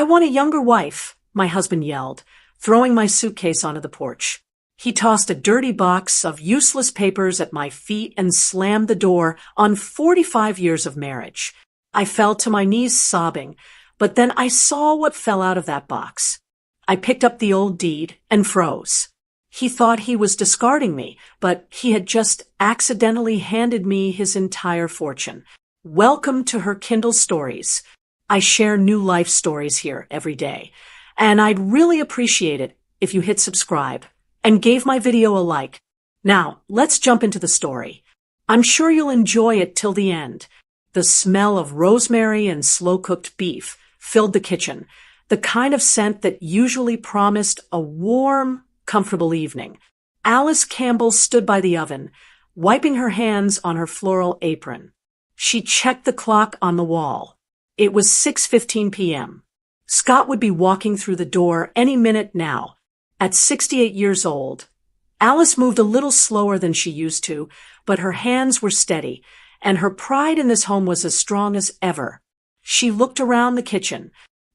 I want a younger wife, my husband yelled, throwing my suitcase onto the porch. He tossed a dirty box of useless papers at my feet and slammed the door on 45 years of marriage. I fell to my knees sobbing, but then I saw what fell out of that box. I picked up the old deed and froze. He thought he was discarding me, but he had just accidentally handed me his entire fortune. Welcome to her Kindle Stories. I share new life stories here every day, and I'd really appreciate it if you hit subscribe and gave my video a like. Now, let's jump into the story. I'm sure you'll enjoy it till the end. The smell of rosemary and slow-cooked beef filled the kitchen, the kind of scent that usually promised a warm, comfortable evening. Alice Campbell stood by the oven, wiping her hands on her floral apron. She checked the clock on the wall. It was 6:15 p.m. Scott would be walking through the door any minute now. At 68 years old, Alice moved a little slower than she used to, but her hands were steady, and her pride in this home was as strong as ever. She looked around the kitchen.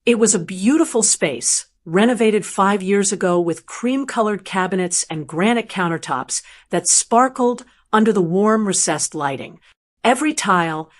It was a beautiful space, renovated 5 years ago with cream-colored cabinets and granite countertops that sparkled under the warm recessed lighting. Every tile,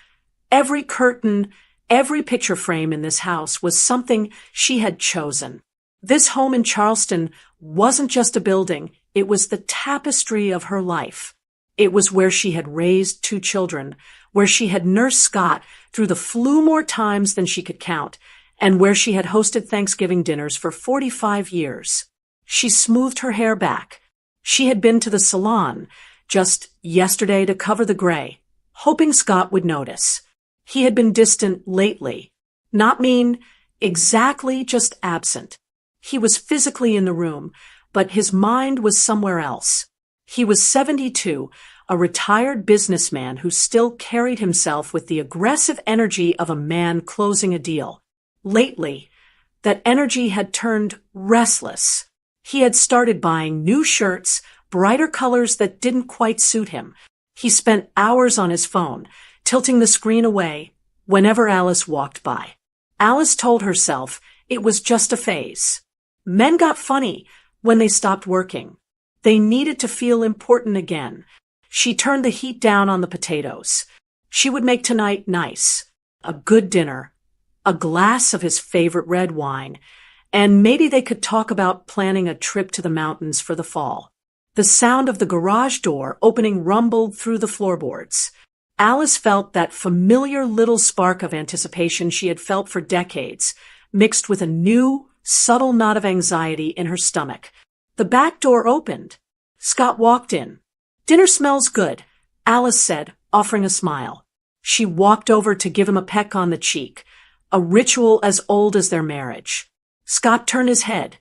every curtain, every picture frame in this house was something she had chosen. This home in Charleston wasn't just a building, it was the tapestry of her life. It was where she had raised 2 children, where she had nursed Scott through the flu more times than she could count, and where she had hosted Thanksgiving dinners for 45 years. She smoothed her hair back. She had been to the salon just yesterday to cover the gray, hoping Scott would notice. He had been distant lately. Not mean, exactly, just absent. He was physically in the room, but his mind was somewhere else. He was 72, a retired businessman who still carried himself with the aggressive energy of a man closing a deal. Lately, that energy had turned restless. He had started buying new shirts, brighter colors that didn't quite suit him. He spent hours on his phone, tilting the screen away whenever Alice walked by. Alice told herself it was just a phase. Men got funny when they stopped working. They needed to feel important again. She turned the heat down on the potatoes. She would make tonight nice. A good dinner, a glass of his favorite red wine, and maybe they could talk about planning a trip to the mountains for the fall. The sound of the garage door opening rumbled through the floorboards. Alice felt that familiar little spark of anticipation she had felt for decades, mixed with a new, subtle knot of anxiety in her stomach. The back door opened. Scott walked in. "Dinner smells good," Alice said, offering a smile. She walked over to give him a peck on the cheek, a ritual as old as their marriage. Scott turned his head.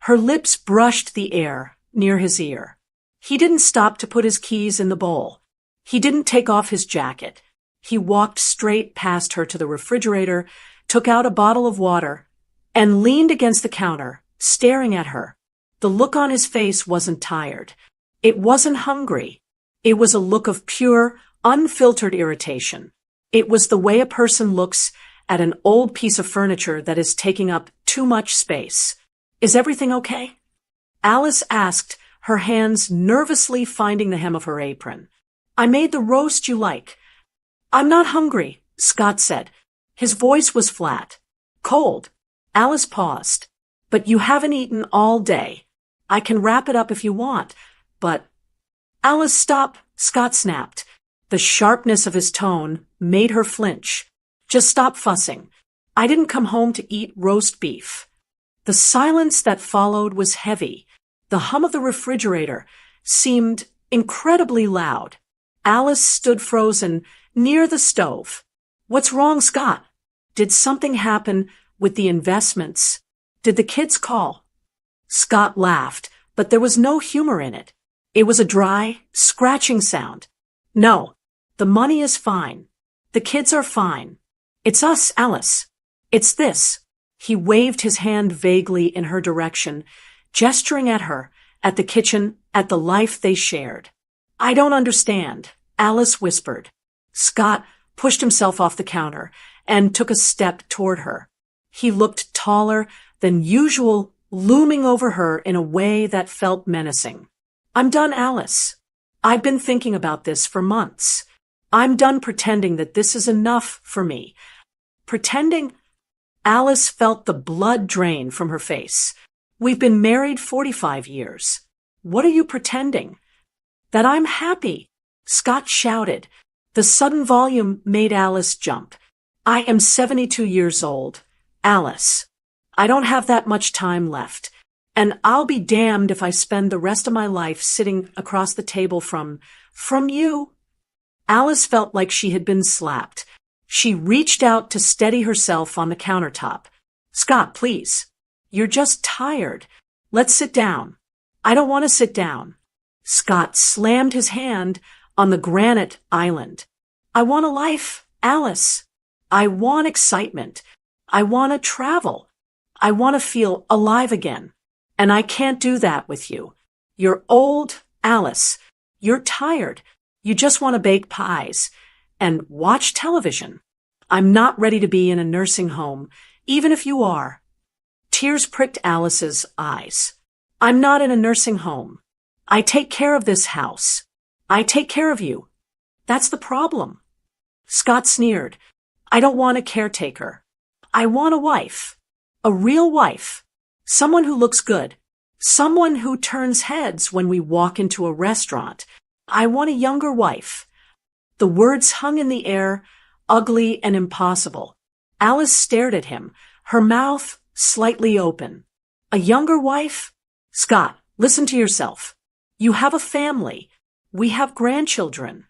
Her lips brushed the air near his ear. He didn't stop to put his keys in the bowl. He didn't take off his jacket. He walked straight past her to the refrigerator, took out a bottle of water, and leaned against the counter, staring at her. The look on his face wasn't tired. It wasn't hungry. It was a look of pure, unfiltered irritation. It was the way a person looks at an old piece of furniture that is taking up too much space. "Is everything okay?" Alice asked, her hands nervously finding the hem of her apron. "I made the roast you like." "I'm not hungry," Scott said. His voice was flat. "Cold." Alice paused. "But you haven't eaten all day. I can wrap it up if you want, but—" "Alice, stop," Scott snapped. The sharpness of his tone made her flinch. "Just stop fussing. I didn't come home to eat roast beef." The silence that followed was heavy. The hum of the refrigerator seemed incredibly loud. Alice stood frozen near the stove. "What's wrong, Scott? Did something happen with the investments? Did the kids call?" Scott laughed, but there was no humor in it. It was a dry, scratching sound. "No, the money is fine. The kids are fine. It's us, Alice. It's this." He waved his hand vaguely in her direction, gesturing at her, at the kitchen, at the life they shared. "I don't understand," Alice whispered. Scott pushed himself off the counter and took a step toward her. He looked taller than usual, looming over her in a way that felt menacing. I'm done, Alice. I've been thinking about this for months. I'm done pretending that this is enough for me. Pretending? Alice felt the blood drain from her face. We've been married 45 years. What are you pretending? That I'm happy, Scott shouted. The sudden volume made Alice jump. I am 72 years old. Alice, I don't have that much time left, and I'll be damned if I spend the rest of my life sitting across the table from you. Alice felt like she had been slapped. She reached out to steady herself on the countertop. Scott, please. You're just tired. Let's sit down. I don't want to sit down. Scott slammed his hand on the granite island. I want a life, Alice. I want excitement. I want to travel. I want to feel alive again. And I can't do that with you. You're old, Alice. You're tired. You just want to bake pies and watch television. I'm not ready to be in a nursing home, even if you are. Tears pricked Alice's eyes. I'm not in a nursing home. I take care of this house. I take care of you. That's the problem. Scott sneered. I don't want a caretaker. I want a wife. A real wife. Someone who looks good. Someone who turns heads when we walk into a restaurant. I want a younger wife. The words hung in the air, ugly and impossible. Alice stared at him, her mouth slightly open. A younger wife? Scott, listen to yourself. You have a family. We have grandchildren.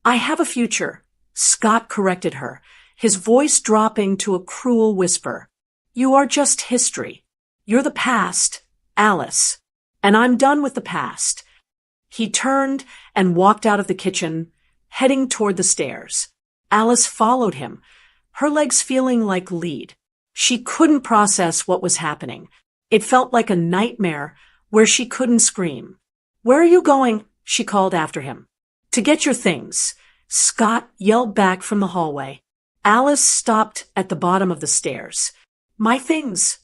I have a future, Scott corrected her, his voice dropping to a cruel whisper. You are just history. You're the past, Alice. And I'm done with the past. He turned and walked out of the kitchen, heading toward the stairs. Alice followed him, her legs feeling like lead. She couldn't process what was happening. It felt like a nightmare where she couldn't scream. Where are you going? She called after him. To get your things, Scott yelled back from the hallway. Alice stopped at the bottom of the stairs. My things.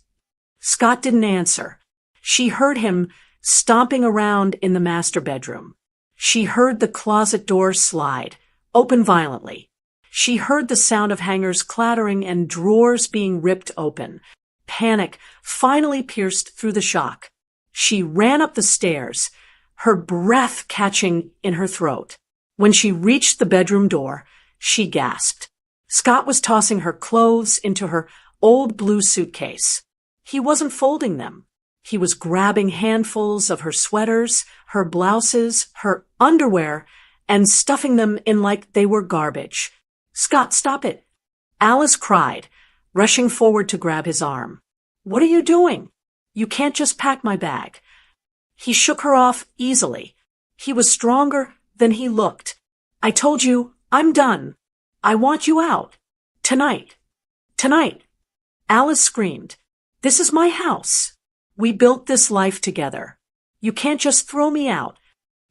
Scott didn't answer. She heard him stomping around in the master bedroom. She heard the closet door slide, open violently. She heard the sound of hangers clattering and drawers being ripped open. Panic finally pierced through the shock. She ran up the stairs, her breath catching in her throat. When she reached the bedroom door, she gasped. Scott was tossing her clothes into her old blue suitcase. He wasn't folding them. He was grabbing handfuls of her sweaters, her blouses, her underwear, and stuffing them in like they were garbage. Scott, stop it. Alice cried, rushing forward to grab his arm. What are you doing? You can't just pack my bag. He shook her off easily. He was stronger than he looked. I told you, I'm done. I want you out. Tonight. Tonight. Alice screamed. This is my house. We built this life together. You can't just throw me out.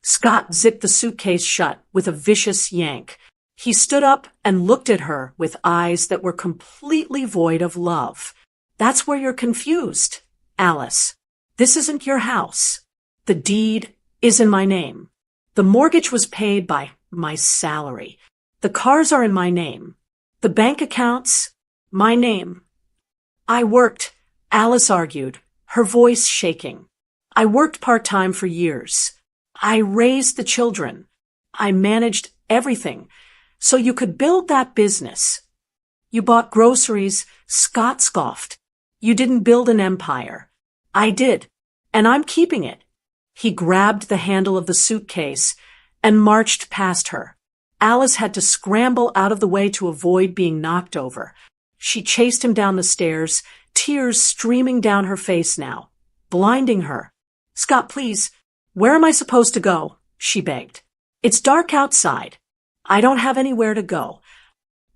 Scott zipped the suitcase shut with a vicious yank. He stood up and looked at her with eyes that were completely void of love. That's where you're confused, Alice. This isn't your house. The deed is in my name. The mortgage was paid by my salary. The cars are in my name. The bank accounts, my name. I worked, Alice argued, her voice shaking. I worked part-time for years. I raised the children. I managed everything so you could build that business. You bought groceries, Scott scoffed. You didn't build an empire. I did, and I'm keeping it. He grabbed the handle of the suitcase and marched past her. Alice had to scramble out of the way to avoid being knocked over. She chased him down the stairs, tears streaming down her face now, blinding her. Scott, please, where am I supposed to go? She begged. It's dark outside. I don't have anywhere to go.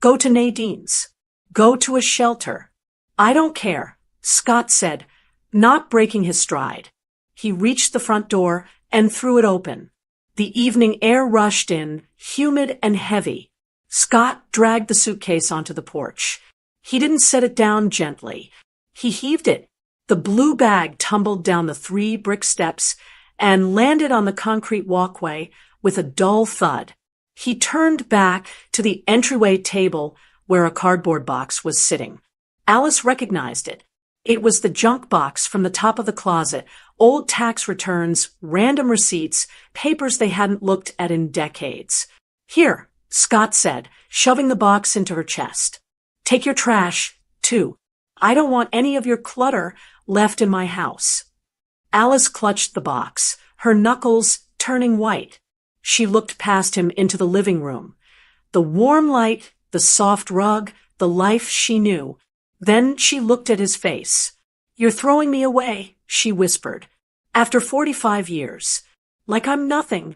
Go to Nadine's. Go to a shelter. I don't care, Scott said, not breaking his stride. He reached the front door and threw it open. The evening air rushed in, humid and heavy. Scott dragged the suitcase onto the porch. He didn't set it down gently. He heaved it. The blue bag tumbled down the 3 brick steps and landed on the concrete walkway with a dull thud. He turned back to the entryway table where a cardboard box was sitting. Alice recognized it. It was the junk box from the top of the closet, old tax returns, random receipts, papers they hadn't looked at in decades. "Here," Scott said, shoving the box into her chest. "Take your trash, too. I don't want any of your clutter left in my house." Alice clutched the box, her knuckles turning white. She looked past him into the living room. The warm light, the soft rug, the life she knew. Then she looked at his face. "You're throwing me away," she whispered. "After 45 years. Like I'm nothing."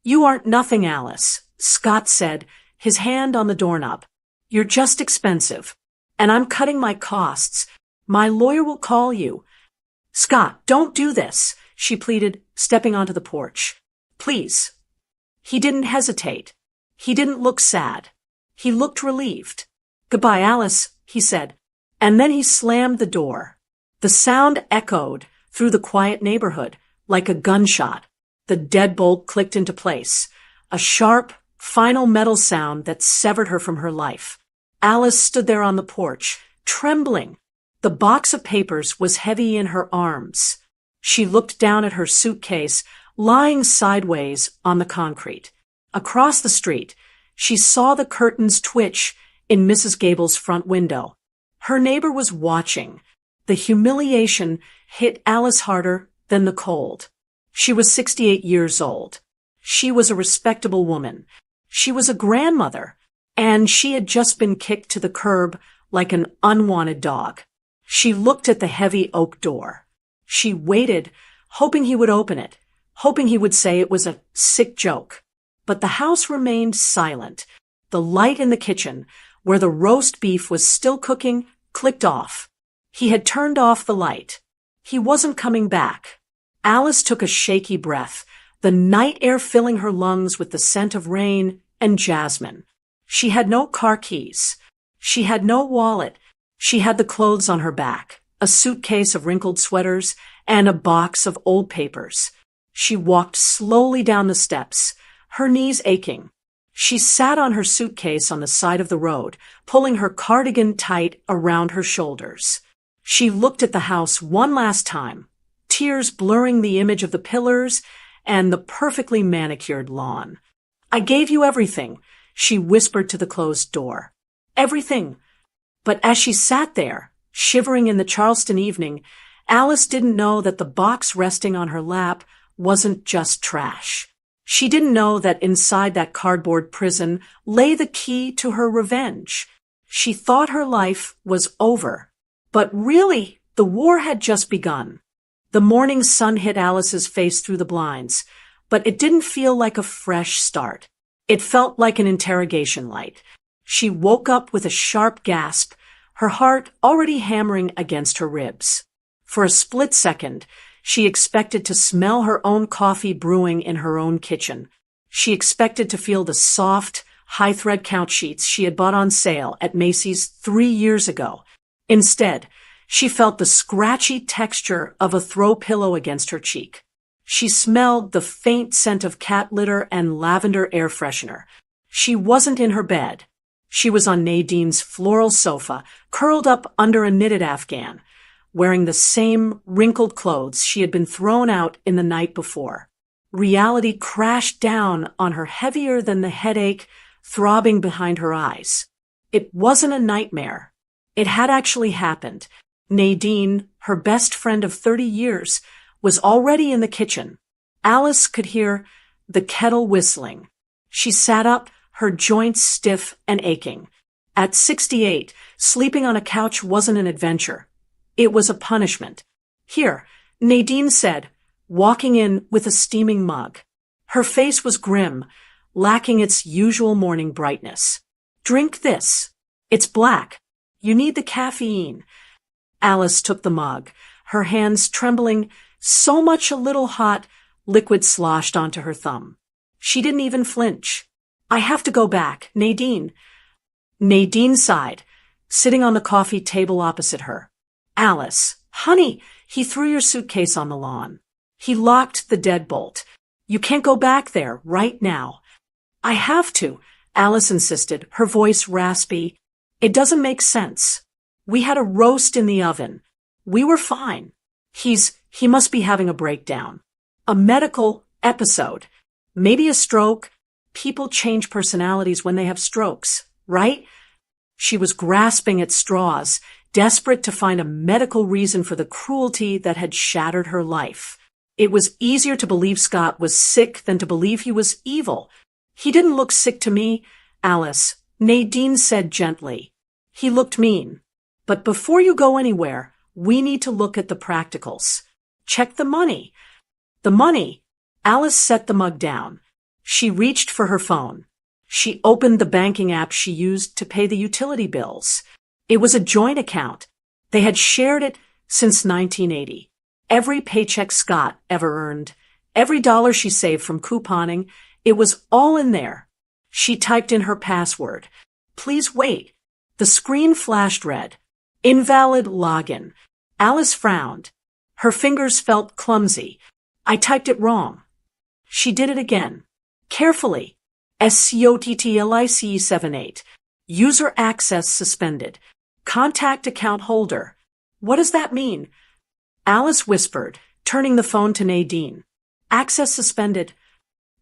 "You aren't nothing, Alice," Scott said, his hand on the doorknob. "You're just expensive. And I'm cutting my costs. My lawyer will call you." "Scott, don't do this," she pleaded, stepping onto the porch. "Please." He didn't hesitate. He didn't look sad. He looked relieved. "Goodbye, Alice," he said. And then he slammed the door. The sound echoed through the quiet neighborhood like a gunshot. The deadbolt clicked into place, a sharp, final metal sound that severed her from her life. Alice stood there on the porch, trembling. The box of papers was heavy in her arms. She looked down at her suitcase, lying sideways on the concrete. Across the street, she saw the curtains twitch in Mrs. Gable's front window. Her neighbor was watching. The humiliation hit Alice harder than the cold. She was 68 years old. She was a respectable woman. She was a grandmother, and she had just been kicked to the curb like an unwanted dog. She looked at the heavy oak door. She waited, hoping he would open it, hoping he would say it was a sick joke. But the house remained silent. The light in the kitchen, where the roast beef was still cooking, clicked off. He had turned off the light. He wasn't coming back. Alice took a shaky breath, the night air filling her lungs with the scent of rain and jasmine. She had no car keys. She had no wallet. She had the clothes on her back, a suitcase of wrinkled sweaters, and a box of old papers. She walked slowly down the steps, her knees aching. She sat on her suitcase on the side of the road, pulling her cardigan tight around her shoulders. She looked at the house one last time, tears blurring the image of the pillars and the perfectly manicured lawn. "I gave you everything," she whispered to the closed door. "Everything." But as she sat there, shivering in the Charleston evening, Alice didn't know that the box resting on her lap wasn't just trash. She didn't know that inside that cardboard prison lay the key to her revenge. She thought her life was over. But really, the war had just begun. The morning sun hit Alice's face through the blinds, but it didn't feel like a fresh start. It felt like an interrogation light. She woke up with a sharp gasp, her heart already hammering against her ribs. For a split second, she expected to smell her own coffee brewing in her own kitchen. She expected to feel the soft, high-thread couch sheets she had bought on sale at Macy's 3 years ago. Instead, she felt the scratchy texture of a throw pillow against her cheek. She smelled the faint scent of cat litter and lavender air freshener. She wasn't in her bed. She was on Nadine's floral sofa, curled up under a knitted afghan, wearing the same wrinkled clothes she had been thrown out in the night before. Reality crashed down on her heavier than the headache throbbing behind her eyes. It wasn't a nightmare. It had actually happened. Nadine, her best friend of 30 years, was already in the kitchen. Alice could hear the kettle whistling. She sat up, her joints stiff and aching. At 68, sleeping on a couch wasn't an adventure. It was a punishment. "Here," Nadine said, walking in with a steaming mug. Her face was grim, lacking its usual morning brightness. "Drink this. It's black. You need the caffeine." Alice took the mug, her hands trembling, so much a little hot liquid sloshed onto her thumb. She didn't even flinch. "I have to go back, Nadine." Nadine sighed. sitting on the coffee table opposite her. Alice, honey, he threw your suitcase on the lawn. He locked the deadbolt. You can't go back there right now. I have to, Alice insisted, her voice raspy. It doesn't make sense. We had a roast in the oven. We were fine. He must be having a breakdown. A medical episode. Maybe a stroke. People change personalities when they have strokes, right? She was grasping at straws, desperate to find a medical reason for the cruelty that had shattered her life. It was easier to believe Scott was sick than to believe he was evil. He didn't look sick to me, Alice, Nadine said gently. He looked mean. But before you go anywhere, we need to look at the practicals. Check the money. The money. Alice set the mug down. She reached for her phone. She opened the banking app she used to pay the utility bills. It was a joint account. They had shared it since 1980. Every paycheck Scott ever earned, every dollar she saved from couponing, it was all in there. She typed in her password. Please wait. The screen flashed red. Invalid login. Alice frowned. Her fingers felt clumsy. I typed it wrong. She did it again. Carefully. SCOTTLICE78. User access suspended. Contact account holder. What does that mean? Alice whispered, turning the phone to Nadine. Access suspended.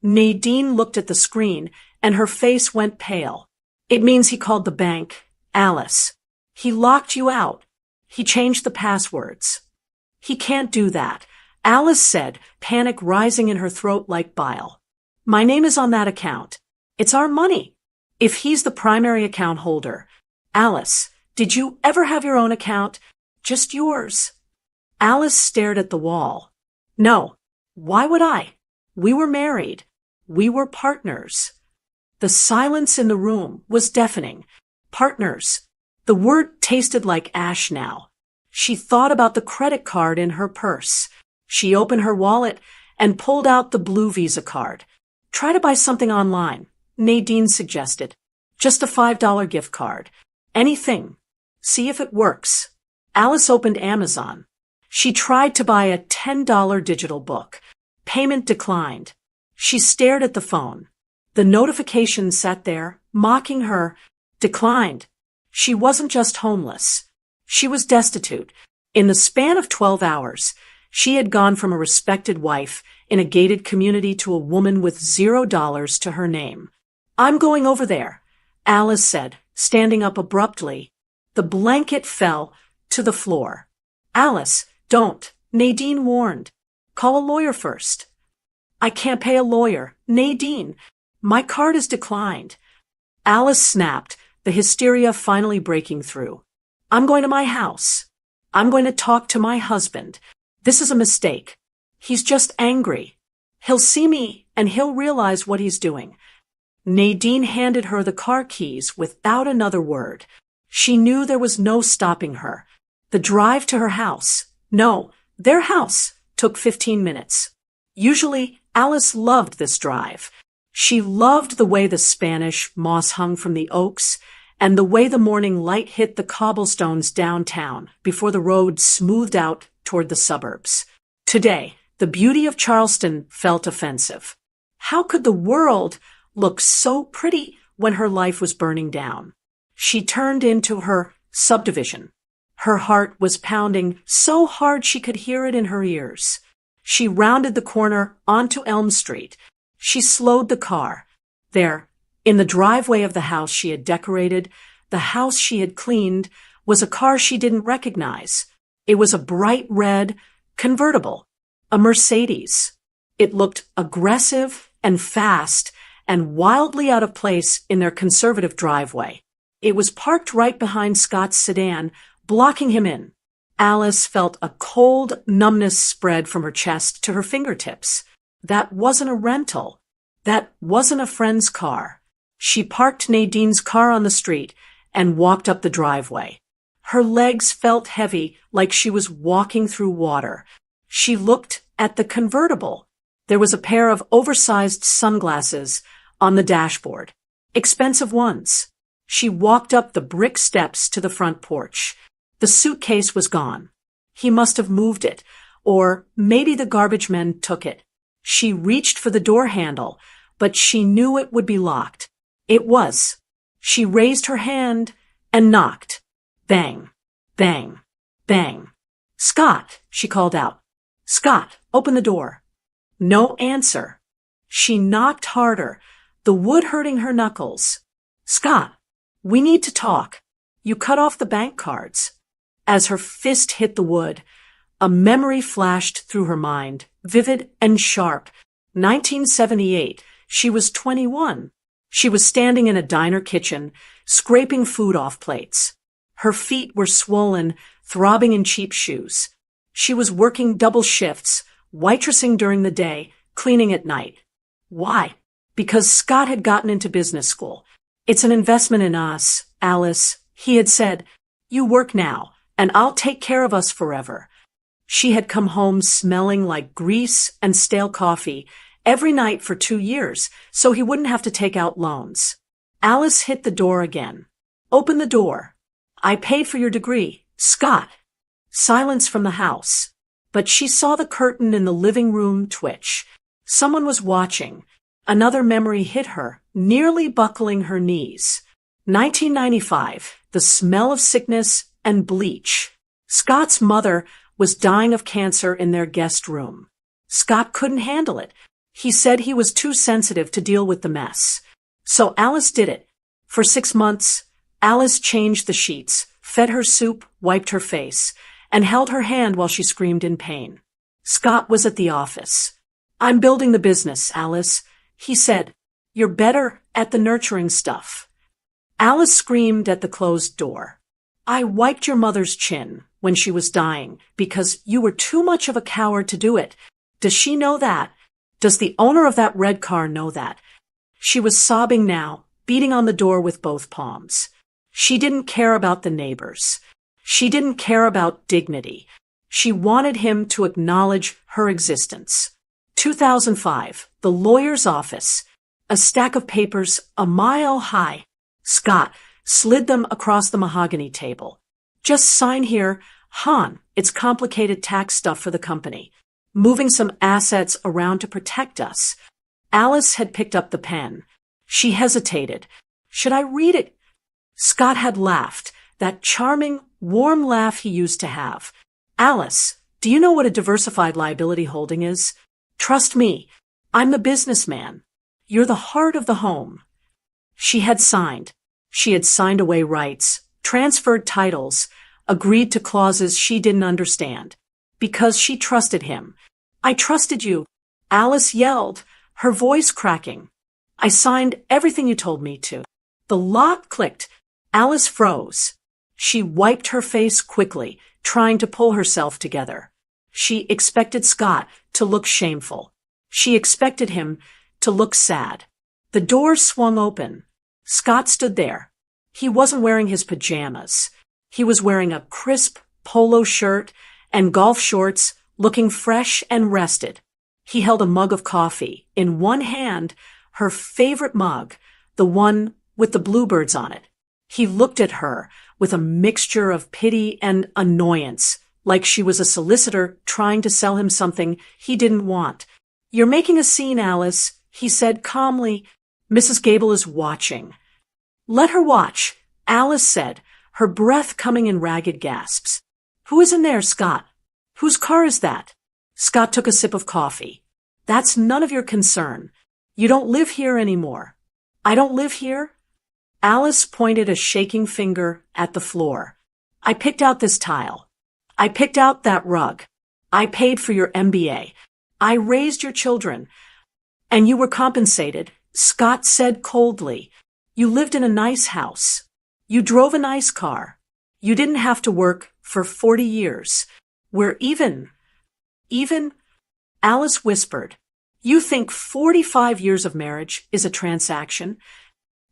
Nadine looked at the screen, and her face went pale. It means he called the bank. Alice. He locked you out. He changed the passwords. He can't do that, Alice said, panic rising in her throat like bile. My name is on that account. It's our money. If he's the primary account holder. Alice, did you ever have your own account? Just yours. Alice stared at the wall. No. Why would I? We were married. We were partners. The silence in the room was deafening. Partners. The word tasted like ash now. She thought about the credit card in her purse. She opened her wallet and pulled out the blue Visa card. Try to buy something online, Nadine suggested. Just a $5 gift card. Anything. See if it works. Alice opened Amazon. She tried to buy a $10 digital book. Payment declined. She stared at the phone. The notification sat there, mocking her. Declined. She wasn't just homeless. She was destitute. In the span of 12 hours, she had gone from a respected wife in a gated community to a woman with $0 to her name. I'm going over there, Alice said, standing up abruptly. The blanket fell to the floor. Alice, don't, Nadine warned. Call a lawyer first. I can't pay a lawyer. Nadine, my card is declined. Alice snapped, the hysteria finally breaking through. I'm going to my house. I'm going to talk to my husband. This is a mistake. He's just angry. He'll see me and he'll realize what he's doing. Nadine handed her the car keys without another word. She knew there was no stopping her. The drive to her house, no, their house, took 15 minutes. Usually, Alice loved this drive. She loved the way the Spanish moss hung from the oaks and the way the morning light hit the cobblestones downtown before the road smoothed out toward the suburbs. Today, the beauty of Charleston felt offensive. How could the world look so pretty when her life was burning down? She turned into her subdivision. Her heart was pounding so hard she could hear it in her ears. She rounded the corner onto Elm Street. She slowed the car. There, in the driveway of the house she had decorated, the house she had cleaned, was a car she didn't recognize. It was a bright red convertible, a Mercedes. It looked aggressive and fast and wildly out of place in their conservative driveway. It was parked right behind Scott's sedan, blocking him in. Alice felt a cold numbness spread from her chest to her fingertips. That wasn't a rental. That wasn't a friend's car. She parked Nadine's car on the street and walked up the driveway. Her legs felt heavy, like she was walking through water. She looked at the convertible. There was a pair of oversized sunglasses on the dashboard. Expensive ones. She walked up the brick steps to the front porch. The suitcase was gone. He must have moved it, or maybe the garbage men took it. She reached for the door handle, but she knew it would be locked. It was. She raised her hand and knocked. Bang, bang, bang. "Scott," she called out. "Scott, open the door." No answer. She knocked harder, the wood hurting her knuckles. "Scott, we need to talk. You cut off the bank cards." As her fist hit the wood, a memory flashed through her mind, vivid and sharp. 1978. She was 21. She was standing in a diner kitchen, scraping food off plates. Her feet were swollen, throbbing in cheap shoes. She was working double shifts, waitressing during the day, cleaning at night. Why? Because Scott had gotten into business school. "It's an investment in us, Alice," he had said. "You work now, and I'll take care of us forever." She had come home smelling like grease and stale coffee every night for 2 years, so he wouldn't have to take out loans. Alice hit the door again. "Open the door. I paid for your degree, Scott." Silence from the house. But she saw the curtain in the living room twitch. Someone was watching. Another memory hit her, nearly buckling her knees. 1995. The smell of sickness and bleach. Scott's mother was dying of cancer in their guest room. Scott couldn't handle it. He said he was too sensitive to deal with the mess. So Alice did it. For 6 months, Alice changed the sheets, fed her soup, wiped her face, and held her hand while she screamed in pain. Scott was at the office. "I'm building the business, Alice," he said. "You're better at the nurturing stuff." Alice screamed at the closed door. "I wiped your mother's chin when she was dying because you were too much of a coward to do it. Does she know that? Does the owner of that red car know that?" She was sobbing now, beating on the door with both palms. She didn't care about the neighbors. She didn't care about dignity. She wanted him to acknowledge her existence. 2005, the lawyer's office. A stack of papers a mile high. Scott slid them across the mahogany table. "Just sign here, Han. It's complicated tax stuff for the company. Moving some assets around to protect us." Alice had picked up the pen. She hesitated. "Should I read it?" Scott had laughed, that charming, warm laugh he used to have. "Alice, do you know what a diversified liability holding is? Trust me, I'm the businessman. You're the heart of the home." She had signed. She had signed away rights, transferred titles, agreed to clauses she didn't understand. Because she trusted him. "I trusted you," Alice yelled, her voice cracking. "I signed everything you told me to." The lock clicked. Alice froze. She wiped her face quickly, trying to pull herself together. She expected Scott to look shameful. She expected him to look sad. The door swung open. Scott stood there. He wasn't wearing his pajamas. He was wearing a crisp polo shirt and golf shorts, looking fresh and rested. He held a mug of coffee. In one hand, her favorite mug, the one with the bluebirds on it. He looked at her with a mixture of pity and annoyance, like she was a solicitor trying to sell him something he didn't want. "You're making a scene, Alice," he said calmly. "Mrs. Gable is watching." "Let her watch," Alice said, her breath coming in ragged gasps. "Who is in there, Scott? Whose car is that?" Scott took a sip of coffee. "That's none of your concern. You don't live here anymore." "I don't live here?" Alice pointed a shaking finger at the floor. "I picked out this tile. I picked out that rug. I paid for your MBA. I raised your children. And you were compensated," Scott said coldly. "You lived in a nice house. You drove a nice car. You didn't have to work for 40 years. We're even." "Even?" Alice whispered. "You think 45 years of marriage is a transaction?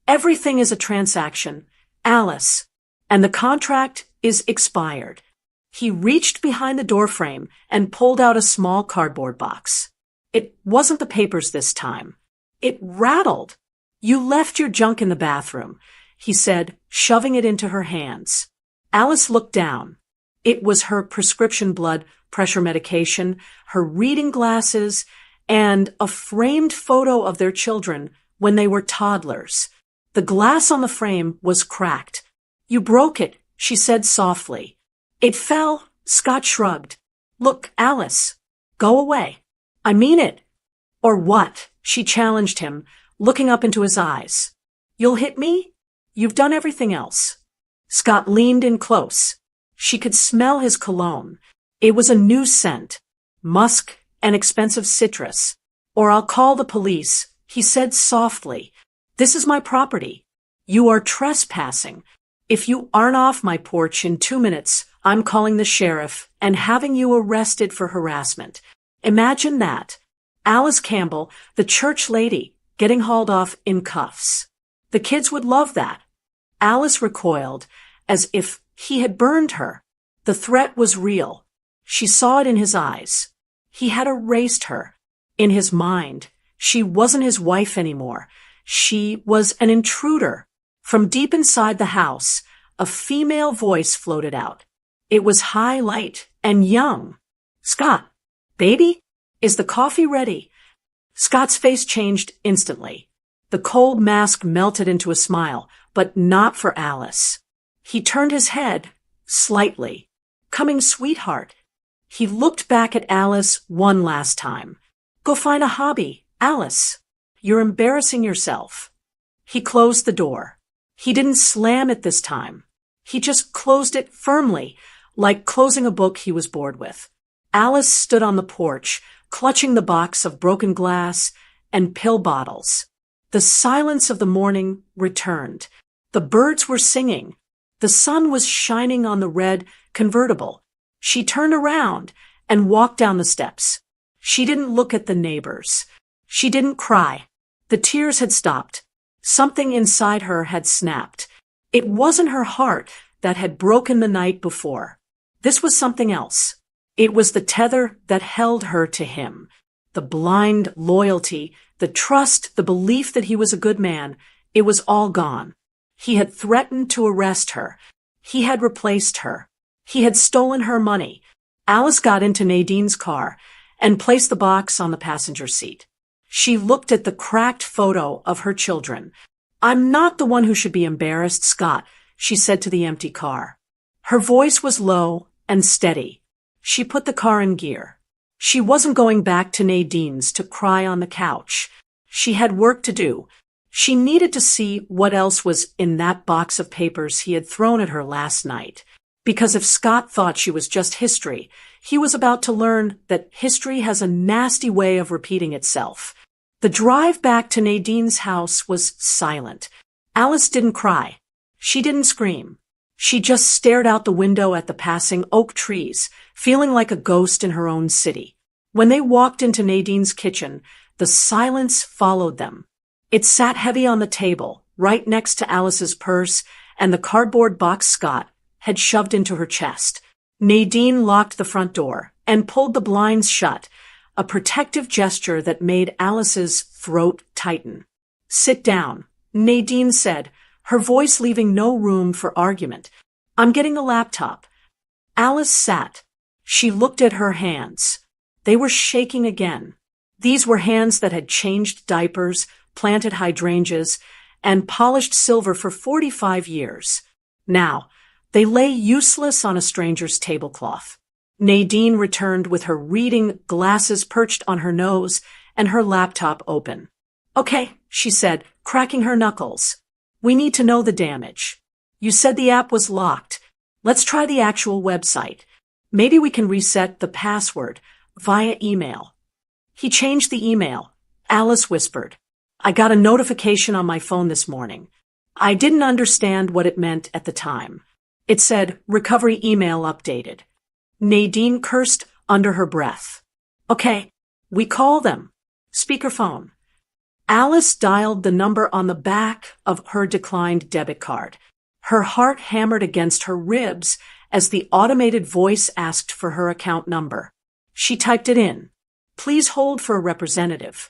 Everything is a transaction, Alice, and the contract is expired." He reached behind the doorframe and pulled out a small cardboard box. It wasn't the papers this time. It rattled. "You left your junk in the bathroom. he said, shoving it into her hands. Alice looked down. It was her prescription blood pressure medication, her reading glasses, and a framed photo of their children when they were toddlers. The glass on the frame was cracked. "You broke it," she said softly. "It fell," Scott shrugged. "Look, Alice, go away." "I mean it." "Or what?" she challenged him, looking up into his eyes. "You'll hit me? You've done everything else." Scott leaned in close. She could smell his cologne. It was a new scent, musk and expensive citrus. "Or I'll call the police," he said softly. "This is my property. You are trespassing. If you aren't off my porch in 2 minutes, I'm calling the sheriff and having you arrested for harassment." Imagine that. Alice Campbell, the church lady, getting hauled off in cuffs. The kids would love that. Alice recoiled, as if he had burned her. The threat was real. She saw it in his eyes. He had erased her. In his mind, she wasn't his wife anymore. She was an intruder. From deep inside the house, a female voice floated out. It was high, light, and young. "Scott, baby, is the coffee ready?" Scott's face changed instantly. The cold mask melted into a smile, but not for Alice. He turned his head, slightly. "Coming, sweetheart." He looked back at Alice one last time. "Go find a hobby, Alice. You're embarrassing yourself." He closed the door. He didn't slam it this time. He just closed it firmly, like closing a book he was bored with. Alice stood on the porch, clutching the box of broken glass and pill bottles. The silence of the morning returned. The birds were singing. The sun was shining on the red convertible. She turned around and walked down the steps. She didn't look at the neighbors. She didn't cry. The tears had stopped. Something inside her had snapped. It wasn't her heart that had broken the night before. This was something else. It was the tether that held her to him. The blind loyalty, the trust, the belief that he was a good man, it was all gone. He had threatened to arrest her. He had replaced her. He had stolen her money. Alice got into Nadine's car and placed the box on the passenger seat. She looked at the cracked photo of her children. "I'm not the one who should be embarrassed, Scott," she said to the empty car. Her voice was low and steady. She put the car in gear. She wasn't going back to Nadine's to cry on the couch. She had work to do. She needed to see what else was in that box of papers he had thrown at her last night. Because if Scott thought she was just history, he was about to learn that history has a nasty way of repeating itself. The drive back to Nadine's house was silent. Alice didn't cry. She didn't scream. She just stared out the window at the passing oak trees, feeling like a ghost in her own city. When they walked into Nadine's kitchen, the silence followed them. It sat heavy on the table, right next to Alice's purse and the cardboard box Scott had shoved into her chest. Nadine locked the front door and pulled the blinds shut, a protective gesture that made Alice's throat tighten. "Sit down," Nadine said, her voice leaving no room for argument. "I'm getting a laptop." Alice sat. She looked at her hands. They were shaking again. These were hands that had changed diapers, planted hydrangeas, and polished silver for 45 years. Now, they lay useless on a stranger's tablecloth. Nadine returned with her reading glasses perched on her nose and her laptop open. "Okay," she said, cracking her knuckles. "We need to know the damage. You said the app was locked. Let's try the actual website. Maybe we can reset the password via email." He changed the email. Alice whispered, "I got a notification on my phone this morning. I didn't understand what it meant at the time. It said, recovery email updated." Nadine cursed under her breath. "Okay, we call them." Speakerphone. Alice dialed the number on the back of her declined debit card. Her heart hammered against her ribs as the automated voice asked for her account number. She typed it in. "Please hold for a representative."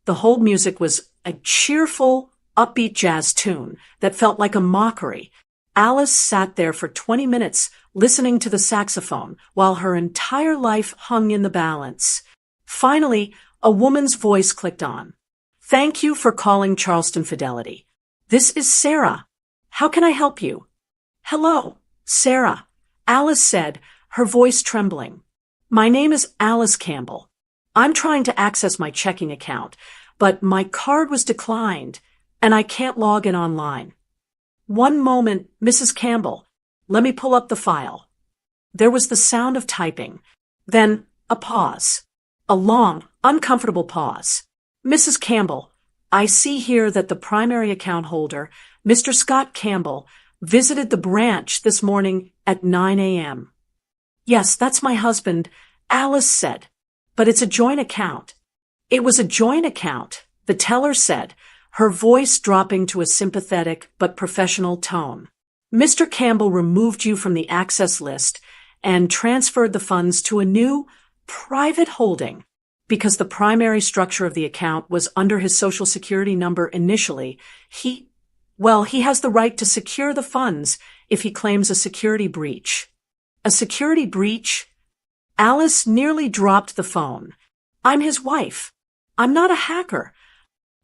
The hold music was a cheerful upbeat jazz tune that felt like a mockery. Alice sat there for 20 minutes listening to the saxophone while her entire life hung in the balance. Finally, a woman's voice clicked on. "Thank you for calling Charleston Fidelity. This is Sarah. How can I help you?" "Hello, Sarah," Alice said, her voice trembling. "My name is Alice Campbell. I'm trying to access my checking account, but my card was declined, and I can't log in online." "One moment, Mrs. Campbell. Let me pull up the file." There was the sound of typing. Then a pause. A long, uncomfortable pause. "Mrs. Campbell, I see here that the primary account holder, Mr. Scott Campbell, visited the branch this morning at 9 a.m. "Yes, that's my husband," Alice said. "But it's a joint account." "It was a joint account," the teller said, her voice dropping to a sympathetic but professional tone. "Mr. Campbell removed you from the access list and transferred the funds to a new, private holding. Because the primary structure of the account was under his Social Security number initially, he has the right to secure the funds if he claims a security breach." "A security breach?" Alice nearly dropped the phone. "I'm his wife. I'm not a hacker."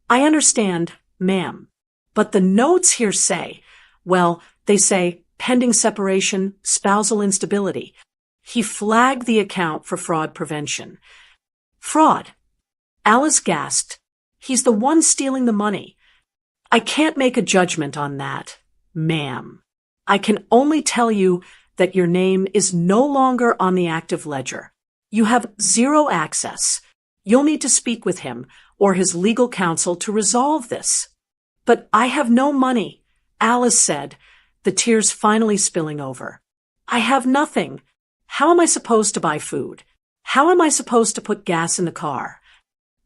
"I understand, ma'am. But the notes here say, they say pending separation, spousal instability." He flagged the account for fraud prevention. "Fraud?" Alice gasped. "He's the one stealing the money." "I can't make a judgment on that, ma'am. I can only tell you that your name is no longer on the active ledger. You have zero access. You'll need to speak with him or his legal counsel to resolve this." "But I have no money," Alice said, the tears finally spilling over. "I have nothing. How am I supposed to buy food? How am I supposed to put gas in the car?"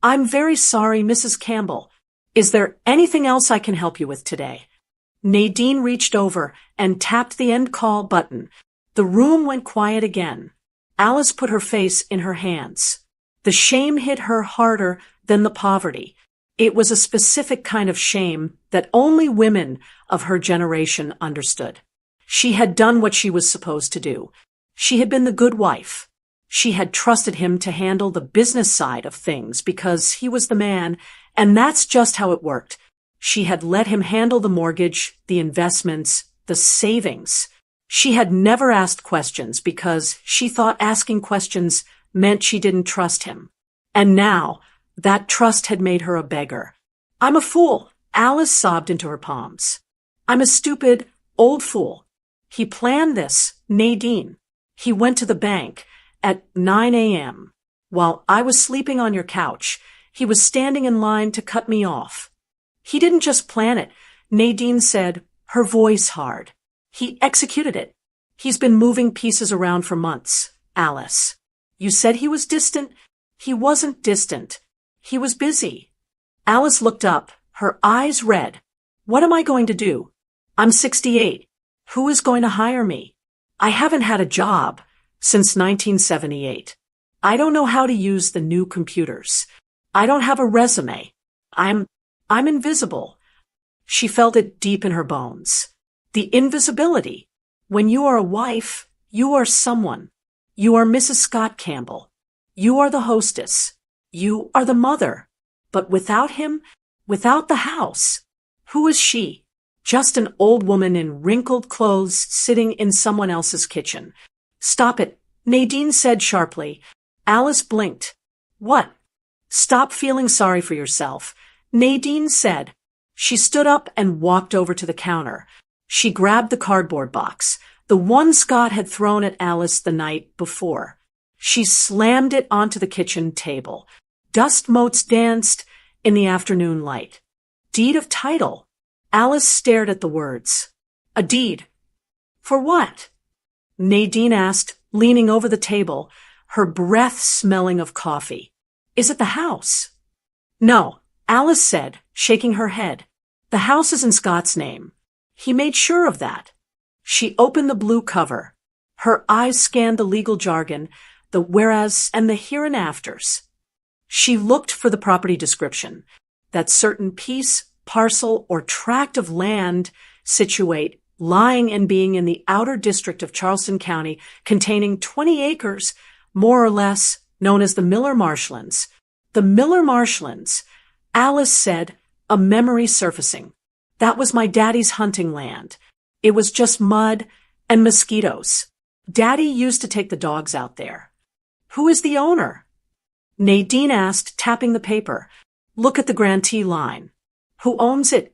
"I'm very sorry, Mrs. Campbell. Is there anything else I can help you with today?" Nadine reached over and tapped the end call button. The room went quiet again. Alice put her face in her hands. The shame hit her harder than the poverty. It was a specific kind of shame that only women of her generation understood. She had done what she was supposed to do. She had been the good wife. She had trusted him to handle the business side of things because he was the man, and that's just how it worked. She had let him handle the mortgage, the investments, the savings. She had never asked questions because she thought asking questions meant she didn't trust him. And now, that trust had made her a beggar. "I'm a fool," Alice sobbed into her palms. "I'm a stupid, old fool. He planned this, Nadine. He went to the bank at 9 a.m. While I was sleeping on your couch, he was standing in line to cut me off. He didn't just plan it," Nadine said, her voice hard. "He executed it. He's been moving pieces around for months, Alice. You said he was distant. He wasn't distant. He was busy." Alice looked up, her eyes red. "What am I going to do? I'm 68. Who is going to hire me? I haven't had a job since 1978. I don't know how to use the new computers. I don't have a resume. I'm invisible." She felt it deep in her bones. The invisibility. When you are a wife, you are someone. You are Mrs. Scott Campbell. You are the hostess. You are the mother. But without him, without the house, who is she? Just an old woman in wrinkled clothes sitting in someone else's kitchen. "Stop it," Nadine said sharply. Alice blinked. "What?" "Stop feeling sorry for yourself," Nadine said. She stood up and walked over to the counter. She grabbed the cardboard box, the one Scott had thrown at Alice the night before. She slammed it onto the kitchen table. Dust motes danced in the afternoon light. "Deed of title." Alice stared at the words. "A deed? For what?" Nadine asked, leaning over the table, her breath smelling of coffee. "Is it the house?" "No," Alice said, shaking her head. "The house is in Scott's name. He made sure of that." She opened the blue cover. Her eyes scanned the legal jargon, the whereas and the here and afters. She looked for the property description, that certain piece parcel or tract of land situate, lying and being in the outer district of Charleston County, containing 20 acres, more or less, known as the Miller Marshlands. The Miller Marshlands, Alice said, a memory surfacing. That was my daddy's hunting land. It was just mud and mosquitoes. Daddy used to take the dogs out there. Who is the owner? Nadine asked, tapping the paper. Look at the grantee line. Who owns it?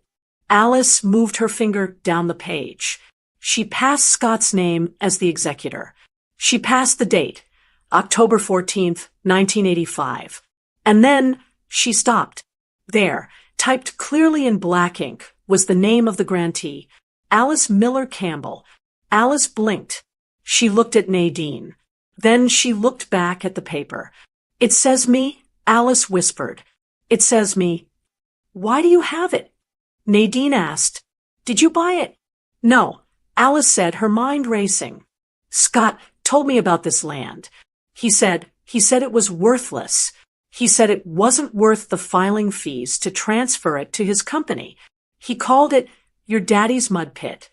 Alice moved her finger down the page. She passed Scott's name as the executor. She passed the date, October 14th, 1985. And then she stopped. There, typed clearly in black ink, was the name of the grantee, Alice Miller Campbell. Alice blinked. She looked at Nadine. Then she looked back at the paper. It says me, Alice whispered. It says me. Why do you have it? Nadine asked. Did you buy it? No, Alice said, her mind racing. Scott told me about this land. He said it was worthless. He said it wasn't worth the filing fees to transfer it to his company. He called it your daddy's mud pit.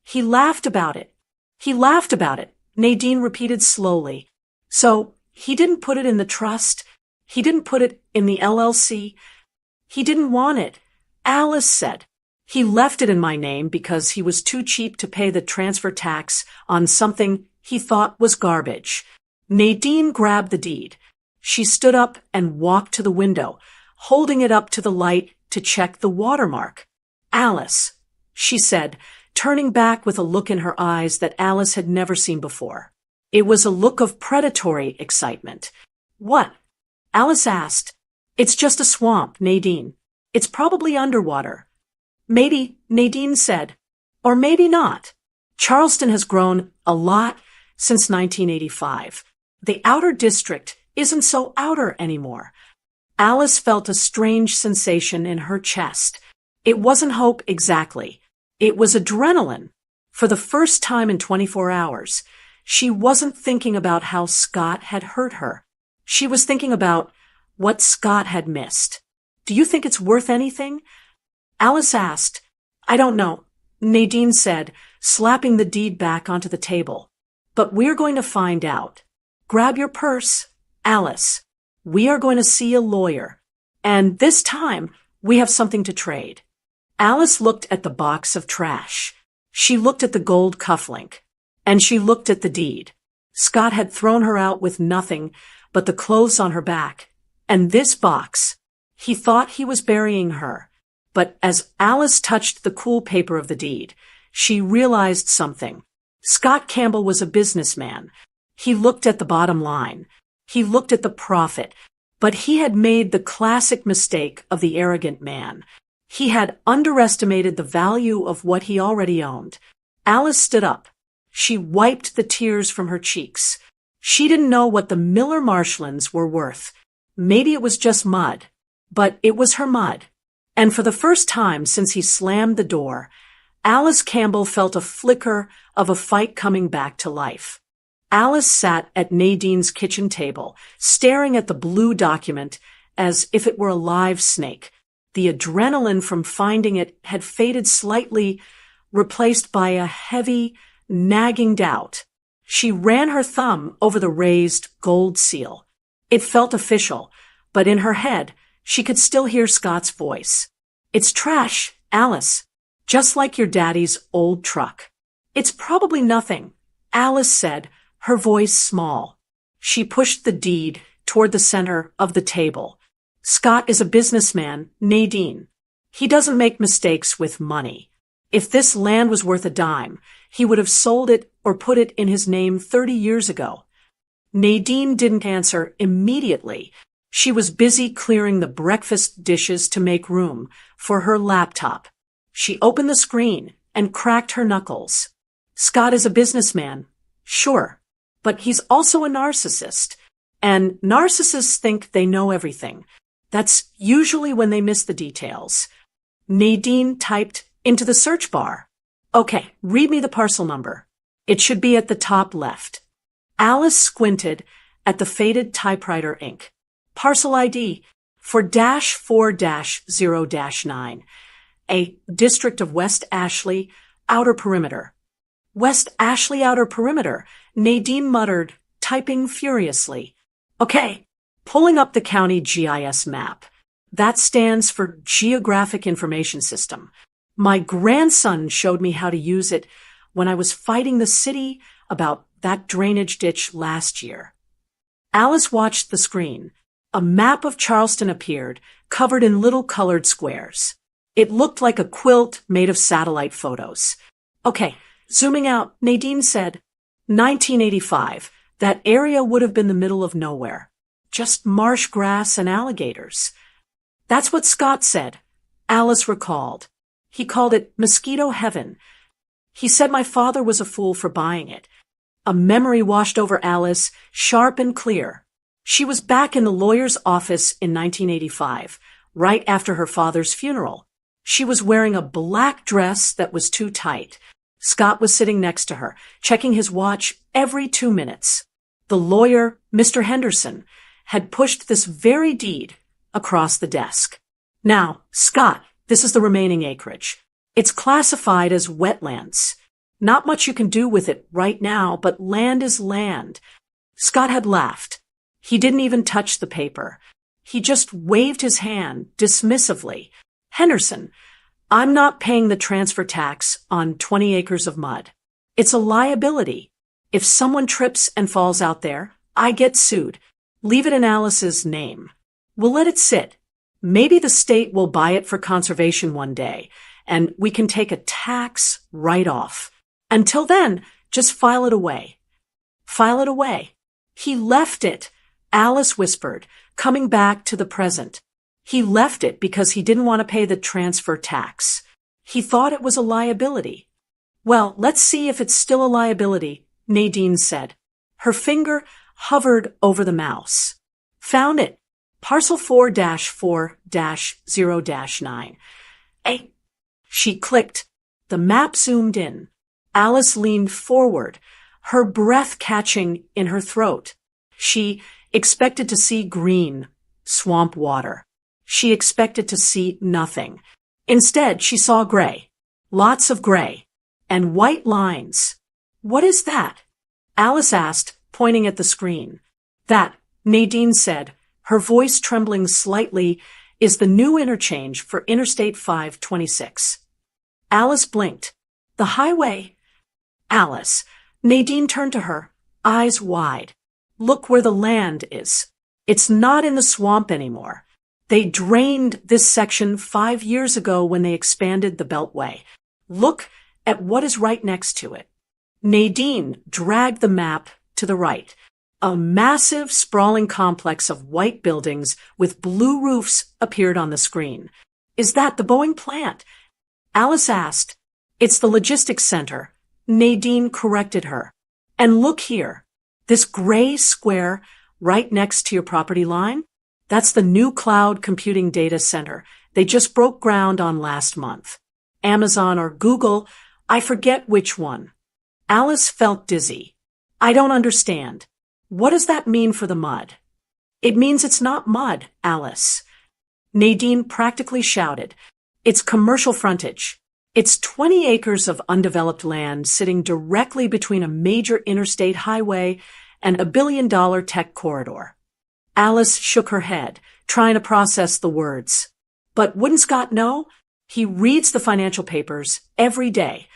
He laughed about it. He laughed about it, Nadine repeated slowly. So he didn't put it in the trust. He didn't put it in the LLC. He didn't want it. Alice said. He left it in my name because he was too cheap to pay the transfer tax on something he thought was garbage. Nadine grabbed the deed. She stood up and walked to the window, holding it up to the light to check the watermark. Alice, she said, turning back with a look in her eyes that Alice had never seen before. It was a look of predatory excitement. What? Alice asked. It's just a swamp, Nadine. It's probably underwater. Maybe, Nadine said. Or maybe not. Charleston has grown a lot since 1985. The outer district isn't so outer anymore. Alice felt a strange sensation in her chest. It wasn't hope exactly. It was adrenaline. For the first time in 24 hours, she wasn't thinking about how Scott had hurt her. She was thinking about what Scott had missed. Do you think it's worth anything? Alice asked. I don't know, Nadine said, slapping the deed back onto the table. But we're going to find out. Grab your purse, Alice. We are going to see a lawyer. And this time, we have something to trade. Alice looked at the box of trash. She looked at the gold cufflink. And she looked at the deed. Scott had thrown her out with nothing but the clothes on her back. And this box. He thought he was burying her. But as Alice touched the cool paper of the deed, she realized something. Scott Campbell was a businessman. He looked at the bottom line. He looked at the profit. But he had made the classic mistake of the arrogant man. He had underestimated the value of what he already owned. Alice stood up. She wiped the tears from her cheeks. She didn't know what the Miller Marshlands were worth. Maybe it was just mud. But it was her mud. And for the first time since he slammed the door, Alice Campbell felt a flicker of a fight coming back to life. Alice sat at Nadine's kitchen table, staring at the blue document as if it were a live snake. The adrenaline from finding it had faded slightly, replaced by a heavy, nagging doubt. She ran her thumb over the raised gold seal. It felt official, but in her head, she could still hear Scott's voice. It's trash, Alice. Just like your daddy's old truck. It's probably nothing, Alice said, her voice small. She pushed the deed toward the center of the table. Scott is a businessman, Nadine. He doesn't make mistakes with money. If this land was worth a dime, he would have sold it or put it in his name 30 years ago. Nadine didn't answer immediately. She was busy clearing the breakfast dishes to make room for her laptop. She opened the screen and cracked her knuckles. Scott is a businessman, sure, but he's also a narcissist. And narcissists think they know everything. That's usually when they miss the details. Nadine typed into the search bar. Okay, read me the parcel number. It should be at the top left. Alice squinted at the faded typewriter ink. Parcel ID for -4-0-9. A district of West Ashley, outer perimeter. West Ashley outer perimeter, Nadine muttered, typing furiously. Okay, pulling up the county GIS map. That stands for Geographic Information System. My grandson showed me how to use it when I was fighting the city about that drainage ditch last year. Alice watched the screen. A map of Charleston appeared, covered in little colored squares. It looked like a quilt made of satellite photos. Okay, zooming out, Nadine said, 1985. That area would have been the middle of nowhere. Just marsh grass and alligators. That's what Scott said. Alice recalled. He called it mosquito heaven. He said my father was a fool for buying it. A memory washed over Alice, sharp and clear. She was back in the lawyer's office in 1985, right after her father's funeral. She was wearing a black dress that was too tight. Scott was sitting next to her, checking his watch every 2 minutes. The lawyer, Mr. Henderson, had pushed this very deed across the desk. Now, Scott, this is the remaining acreage. It's classified as wetlands. Not much you can do with it right now, but land is land. Scott had laughed. He didn't even touch the paper. He just waved his hand dismissively. Henderson, I'm not paying the transfer tax on 20 acres of mud. It's a liability. If someone trips and falls out there, I get sued. Leave it in Alice's name. We'll let it sit. Maybe the state will buy it for conservation one day, and we can take a tax write-off. Until then, just file it away. File it away. He left it, Alice whispered, coming back to the present. He left it because he didn't want to pay the transfer tax. He thought it was a liability. Well, let's see if it's still a liability, Nadine said. Her finger hovered over the mouse. Found it. Parcel 4-4-0-9. She clicked. The map zoomed in. Alice leaned forward, her breath catching in her throat. She expected to see green, swamp water. She expected to see nothing. Instead, she saw gray. Lots of gray. And white lines. What is that? Alice asked, pointing at the screen. That, Nadine said, her voice trembling slightly, is the new interchange for Interstate 526. Alice blinked. The highway. Alice. Nadine turned to her, eyes wide. Look where the land is. It's not in the swamp anymore. They drained this section 5 years ago when they expanded the Beltway. Look at what is right next to it. Nadine dragged the map to the right. A massive, sprawling complex of white buildings with blue roofs appeared on the screen. Is that the Boeing plant? Alice asked. It's the logistics center. Nadine corrected her. And look here. This gray square right next to your property line? That's the new cloud computing data center. They just broke ground on last month. Amazon or Google, I forget which one. Alice felt dizzy. I don't understand. What does that mean for the mud? It means it's not mud, Alice. Nadine practically shouted. It's commercial frontage. It's 20 acres of undeveloped land sitting directly between a major interstate highway and a billion-dollar tech corridor. Alice shook her head, trying to process the words. But wouldn't Scott know? He reads the financial papers every day.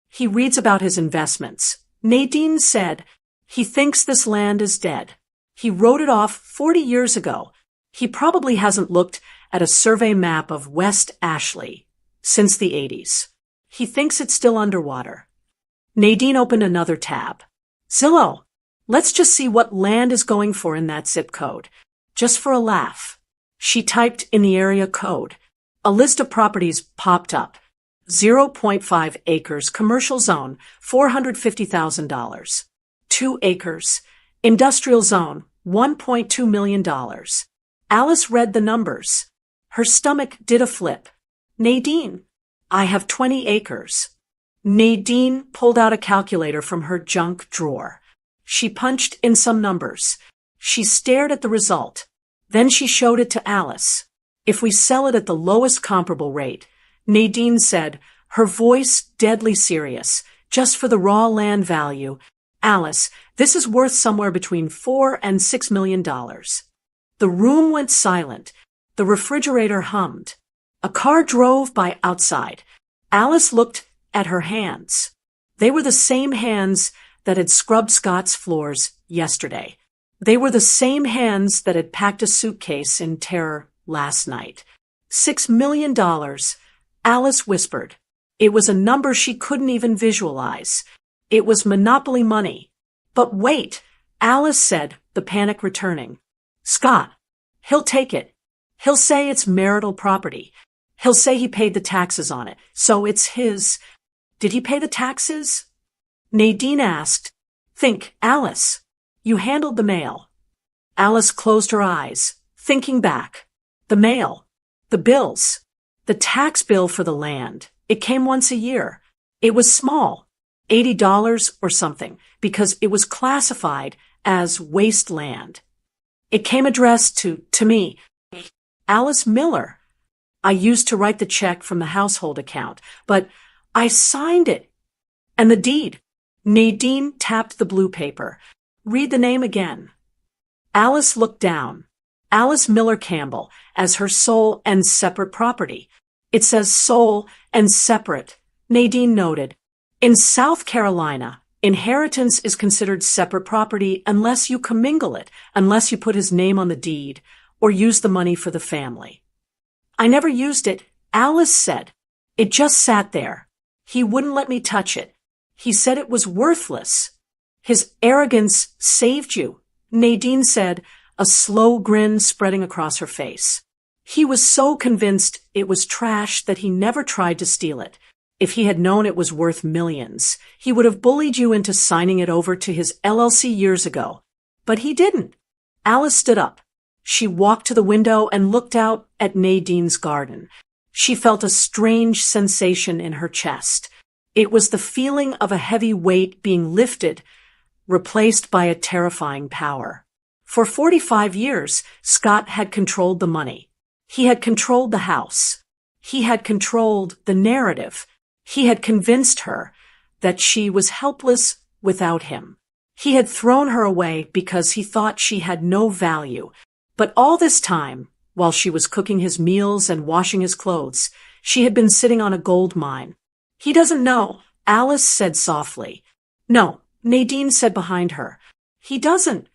He reads about his investments. Nadine said, he thinks this land is dead. He wrote it off 40 years ago. He probably hasn't looked at a survey map of West Ashley since the 80s. He thinks it's still underwater. Nadine opened another tab. Zillow. Let's just see what land is going for in that zip code. Just for a laugh. She typed in the area code. A list of properties popped up. 0.5 acres commercial zone, $450,000. 2 acres. Industrial zone, $1.2 million. Alice read the numbers. Her stomach did a flip. Nadine, I have 20 acres. Nadine pulled out a calculator from her junk drawer. She punched in some numbers. She stared at the result. Then she showed it to Alice. If we sell it at the lowest comparable rate, Nadine said, her voice deadly serious. Just for the raw land value. Alice, this is worth somewhere between $4 and $6 million. The room went silent. The refrigerator hummed. A car drove by outside. Alice looked at her hands. They were the same hands that had scrubbed Scott's floors yesterday. They were the same hands that had packed a suitcase in terror last night. $6 million, Alice whispered. It was a number she couldn't even visualize. It was monopoly money. But wait, Alice said, the panic returning. Scott, he'll take it. He'll say it's marital property. He'll say he paid the taxes on it, so it's his. Did he pay the taxes? Nadine asked. Think, Alice. You handled the mail. Alice closed her eyes, thinking back. The mail. The bills. The tax bill for the land. It came once a year. It was small, $80 or something, because it was classified as wasteland. It came addressed to me, Alice Miller. I used to write the check from the household account, but I signed it. And the deed. Nadine tapped the blue paper. Read the name again. Alice looked down. Alice Miller Campbell as her sole and separate property. It says sole and separate, Nadine noted. In South Carolina, inheritance is considered separate property unless you commingle it, unless you put his name on the deed, or use the money for the family. I never used it, Alice said. It just sat there. He wouldn't let me touch it. He said it was worthless. His arrogance saved you, Nadine said, a slow grin spreading across her face. He was so convinced it was trash that he never tried to steal it. If he had known it was worth millions, he would have bullied you into signing it over to his LLC years ago. But he didn't. Alice stood up. She walked to the window and looked out at Nadine's garden. She felt a strange sensation in her chest. It was the feeling of a heavy weight being lifted, replaced by a terrifying power. For 45 years, Scott had controlled the money. He had controlled the house. He had controlled the narrative. He had convinced her that she was helpless without him. He had thrown her away because he thought she had no value. But all this time, while she was cooking his meals and washing his clothes, she had been sitting on a gold mine. He doesn't know, Alice said softly. No, Nadine said behind her. He doesn't.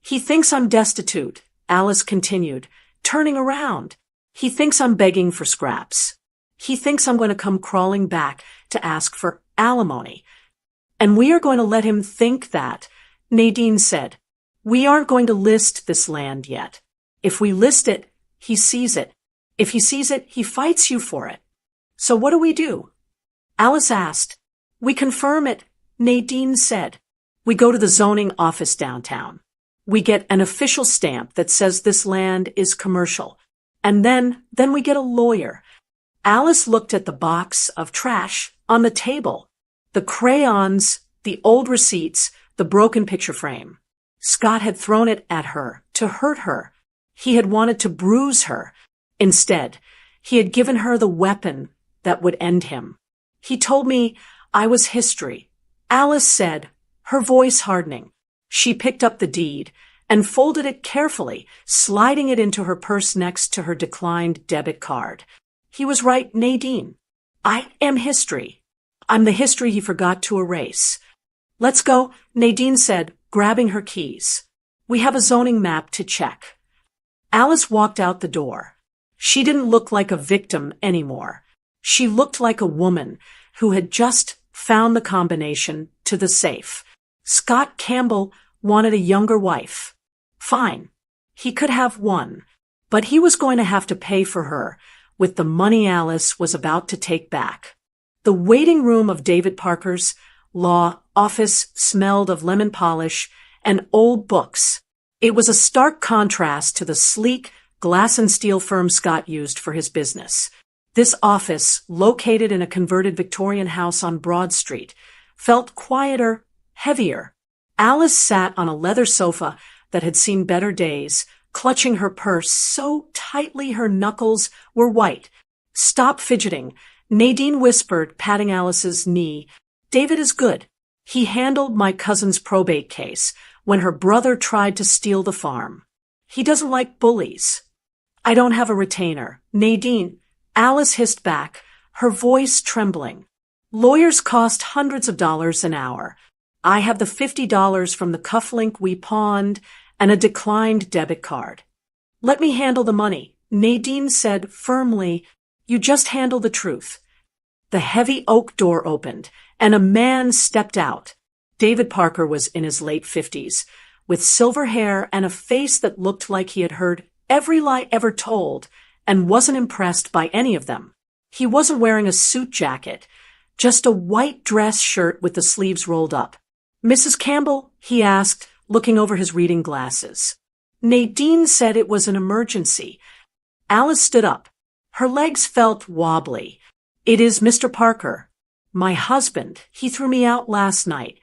He thinks I'm destitute, Alice continued, turning around. He thinks I'm begging for scraps. He thinks I'm going to come crawling back to ask for alimony. And we are going to let him think that, Nadine said. We aren't going to list this land yet. If we list it, he sees it. If he sees it, he fights you for it. So what do we do? Alice asked. We confirm it, Nadine said. We go to the zoning office downtown. We get an official stamp that says this land is commercial. And then we get a lawyer. Alice looked at the box of trash on the table. The crayons, the old receipts, the broken picture frame. Scott had thrown it at her to hurt her. He had wanted to bruise her. Instead, he had given her the weapon that would end him. He told me I was history. Alice said, her voice hardening. She picked up the deed and folded it carefully, sliding it into her purse next to her declined debit card. He was right, Nadine. I am history. I'm the history he forgot to erase. Let's go, Nadine said, grabbing her keys. We have a zoning map to check. Alice walked out the door. She didn't look like a victim anymore. She looked like a woman who had just found the combination to the safe. Scott Campbell wanted a younger wife. Fine. He could have one, but he was going to have to pay for her with the money Alice was about to take back. The waiting room of David Parker's law office smelled of lemon polish and old books. It was a stark contrast to the sleek glass and steel firm Scott used for his business. This office, located in a converted Victorian house on Broad Street, felt quieter, heavier. Alice sat on a leather sofa that had seen better days, clutching her purse so tightly her knuckles were white. Stop fidgeting, Nadine whispered, patting Alice's knee. David is good. He handled my cousin's probate case when her brother tried to steal the farm. He doesn't like bullies. I don't have a retainer. Nadine, Alice hissed back, her voice trembling. Lawyers cost hundreds of dollars an hour. I have the $50 from the cufflink we pawned and a declined debit card. Let me handle the money, Nadine said firmly. You just handle the truth. The heavy oak door opened, and a man stepped out. David Parker was in his late 50s, with silver hair and a face that looked like he had heard every lie ever told and wasn't impressed by any of them. He wasn't wearing a suit jacket, just a white dress shirt with the sleeves rolled up. Mrs. Campbell, he asked, looking over his reading glasses. Nadine said it was an emergency. Alice stood up. Her legs felt wobbly. It is Mr. Parker. My husband. He threw me out last night.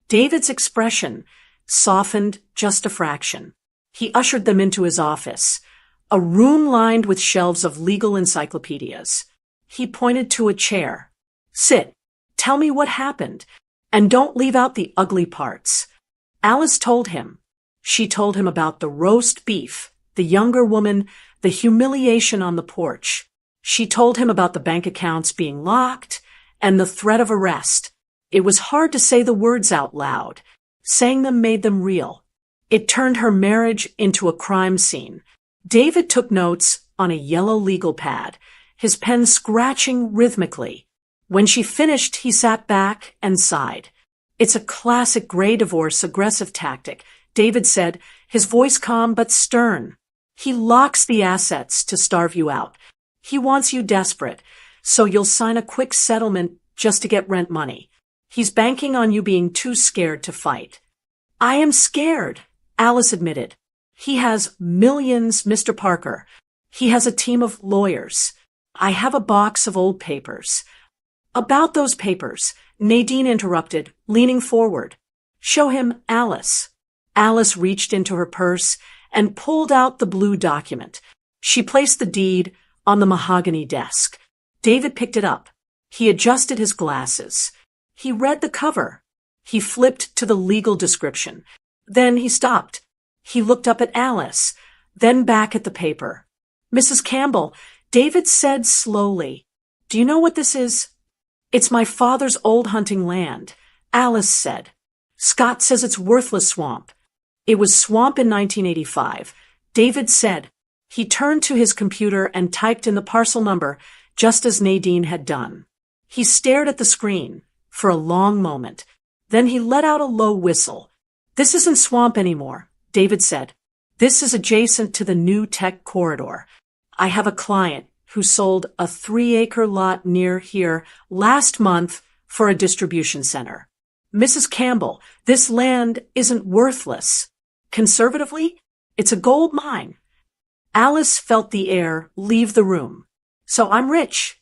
David's expression softened just a fraction. He ushered them into his office, a room lined with shelves of legal encyclopedias. He pointed to a chair. Sit. Tell me what happened. And don't leave out the ugly parts. Alice told him. She told him about the roast beef, the younger woman, the humiliation on the porch. She told him about the bank accounts being locked and the threat of arrest. It was hard to say the words out loud. Saying them made them real. It turned her marriage into a crime scene. David took notes on a yellow legal pad, his pen scratching rhythmically. When she finished, he sat back and sighed. It's a classic gray divorce aggressive tactic, David said, his voice calm but stern. He locks the assets to starve you out. He wants you desperate, so you'll sign a quick settlement just to get rent money. He's banking on you being too scared to fight. I am scared, Alice admitted. He has millions, Mr. Parker. He has a team of lawyers. I have a box of old papers. About those papers, Nadine interrupted, leaning forward. Show him Alice. Alice reached into her purse and pulled out the blue document. She placed the deed on the mahogany desk. David picked it up. He adjusted his glasses. He read the cover. He flipped to the legal description. Then he stopped. He looked up at Alice, then back at the paper. Mrs. Campbell, David said slowly, do you know what this is? It's my father's old hunting land, Alice said. Scott says it's worthless swamp. It was swamp in 1985. David said. He turned to his computer and typed in the parcel number, just as Nadine had done. He stared at the screen for a long moment. Then he let out a low whistle. This isn't swamp anymore, David said. This is adjacent to the new tech corridor. I have a client who sold a 3-acre lot near here last month for a distribution center. Mrs. Campbell, this land isn't worthless. Conservatively, it's a gold mine. Alice felt the air leave the room. So I'm rich.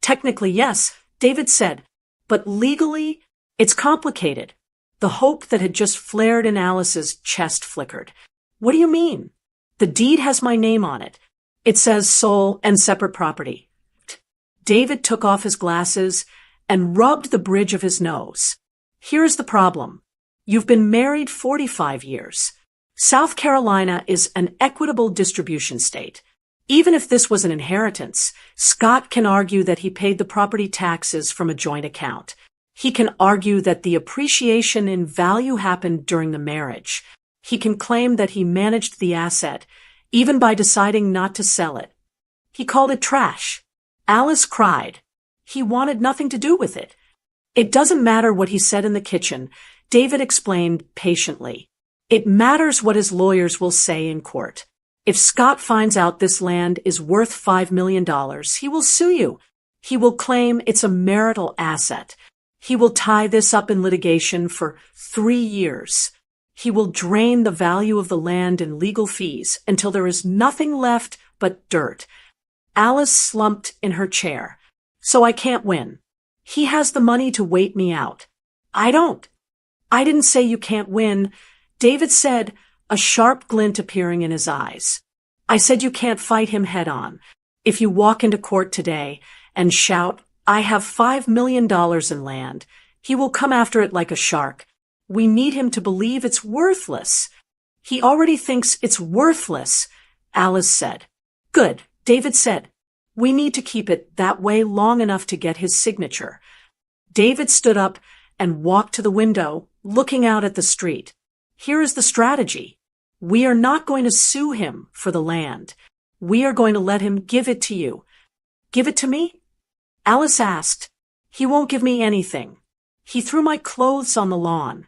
Technically, yes, David said, but legally, it's complicated. The hope that had just flared in Alice's chest flickered. What do you mean? The deed has my name on it. It says sole and separate property. David took off his glasses and rubbed the bridge of his nose. Here's the problem. You've been married 45 years. South Carolina is an equitable distribution state. Even if this was an inheritance, Scott can argue that he paid the property taxes from a joint account. He can argue that the appreciation in value happened during the marriage. He can claim that he managed the asset, even by deciding not to sell it. He called it trash. Alice cried. He wanted nothing to do with it. It doesn't matter what he said in the kitchen, David explained patiently. It matters what his lawyers will say in court. If Scott finds out this land is worth $5 million, he will sue you. He will claim it's a marital asset. He will tie this up in litigation for 3 years. He will drain the value of the land in legal fees until there is nothing left but dirt. Alice slumped in her chair. So I can't win. He has the money to wait me out. I don't. I didn't say you can't win. David said, a sharp glint appearing in his eyes. I said you can't fight him head on. If you walk into court today and shout, "I have $5 million in land," he will come after it like a shark. We need him to believe it's worthless. He already thinks it's worthless, Alice said. Good, David said. We need to keep it that way long enough to get his signature. David stood up and walked to the window, looking out at the street. Here is the strategy. We are not going to sue him for the land. We are going to let him give it to you. Give it to me? Alice asked. He won't give me anything. He threw my clothes on the lawn.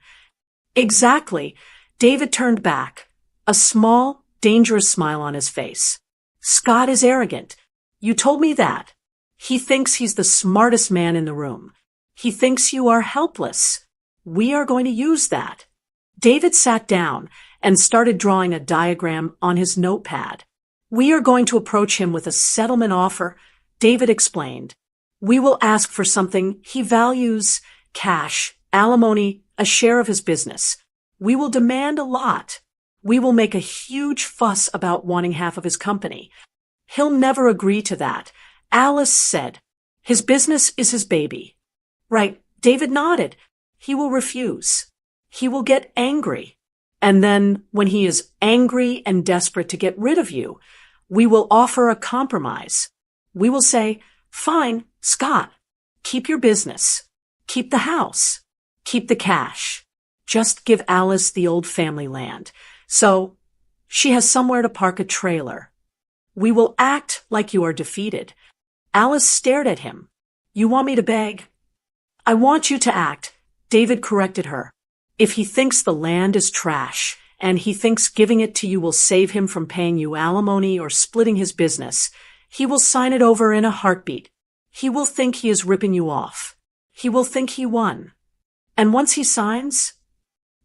Exactly. David turned back, a small, dangerous smile on his face. Scott is arrogant. You told me that. He thinks he's the smartest man in the room. He thinks you are helpless. We are going to use that. David sat down and started drawing a diagram on his notepad. We are going to approach him with a settlement offer, David explained. We will ask for something he values: cash, alimony, a share of his business. We will demand a lot. We will make a huge fuss about wanting half of his company. He'll never agree to that, Alice said. His business is his baby. Right, David nodded. He will refuse. He will get angry. And then, when he is angry and desperate to get rid of you, we will offer a compromise. We will say, fine, Scott, keep your business. Keep the house. Keep the cash. Just give Alice the old family land, so she has somewhere to park a trailer. We will act like you are defeated. Alice stared at him. You want me to beg? I want you to act, David corrected her. If he thinks the land is trash, and he thinks giving it to you will save him from paying you alimony or splitting his business, he will sign it over in a heartbeat. He will think he is ripping you off. He will think he won. And once he signs?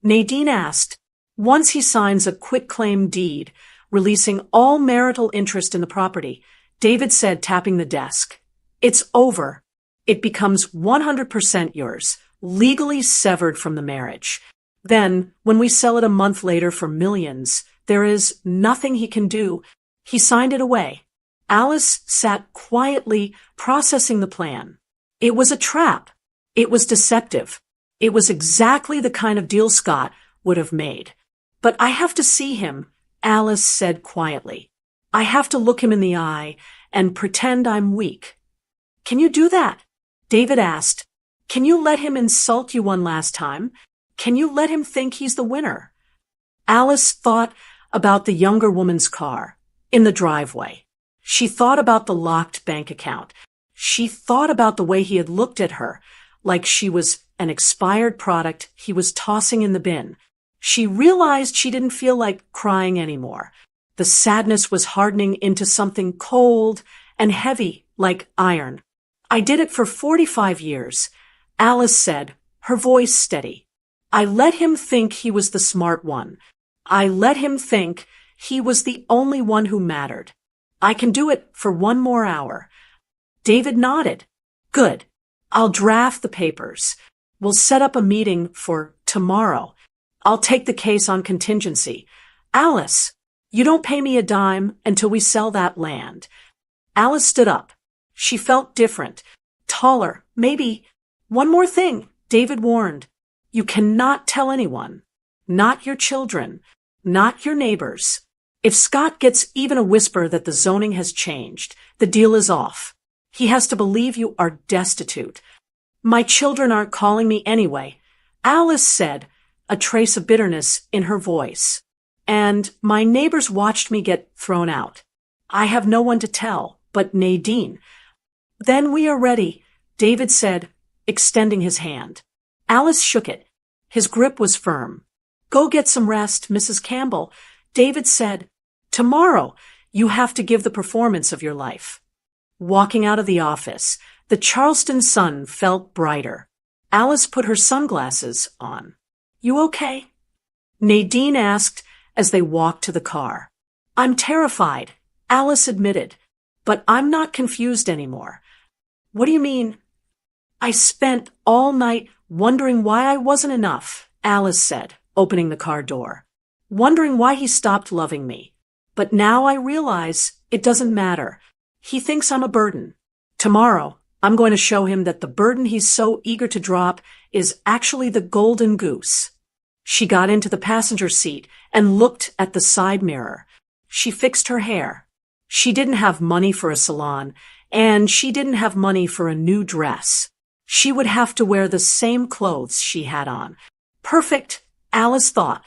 Nadine asked. Once he signs a quitclaim deed, releasing all marital interest in the property, David said, tapping the desk. It's over. It becomes 100% yours, legally severed from the marriage. Then, when we sell it a month later for millions, there is nothing he can do. He signed it away. Alice sat quietly, processing the plan. It was a trap. It was deceptive. It was exactly the kind of deal Scott would have made. But I have to see him, Alice said quietly. I have to look him in the eye and pretend I'm weak. Can you do that? David asked. Can you let him insult you one last time? Can you let him think he's the winner? Alice thought about the younger woman's car in the driveway. She thought about the locked bank account. She thought about the way he had looked at her, like she was an expired product he was tossing in the bin. She realized she didn't feel like crying anymore. The sadness was hardening into something cold and heavy, like iron. I did it for 45 years, Alice said, her voice steady. I let him think he was the smart one. I let him think he was the only one who mattered. I can do it for one more hour. David nodded. Good. I'll draft the papers. We'll set up a meeting for tomorrow. I'll take the case on contingency. Alice, you don't pay me a dime until we sell that land. Alice stood up. She felt different, taller, maybe. One more thing, David warned. You cannot tell anyone. Not your children. Not your neighbors. If Scott gets even a whisper that the zoning has changed, the deal is off. He has to believe you are destitute. My children aren't calling me anyway, Alice said, a trace of bitterness in her voice. And my neighbors watched me get thrown out. I have no one to tell but Nadine. Then we are ready, David said, extending his hand. Alice shook it. His grip was firm. Go get some rest, Mrs. Campbell, David said. Tomorrow, you have to give the performance of your life. Walking out of the office, the Charleston sun felt brighter. Alice put her sunglasses on. You okay? Nadine asked as they walked to the car. I'm terrified, Alice admitted, but I'm not confused anymore. What do you mean? I spent all night wondering why I wasn't enough, Alice said, opening the car door. Wondering why he stopped loving me. But now I realize it doesn't matter. He thinks I'm a burden. Tomorrow, I'm going to show him that the burden he's so eager to drop is actually the golden goose. She got into the passenger seat and looked at the side mirror. She fixed her hair. She didn't have money for a salon, and she didn't have money for a new dress. She would have to wear the same clothes she had on. Perfect, Alice thought.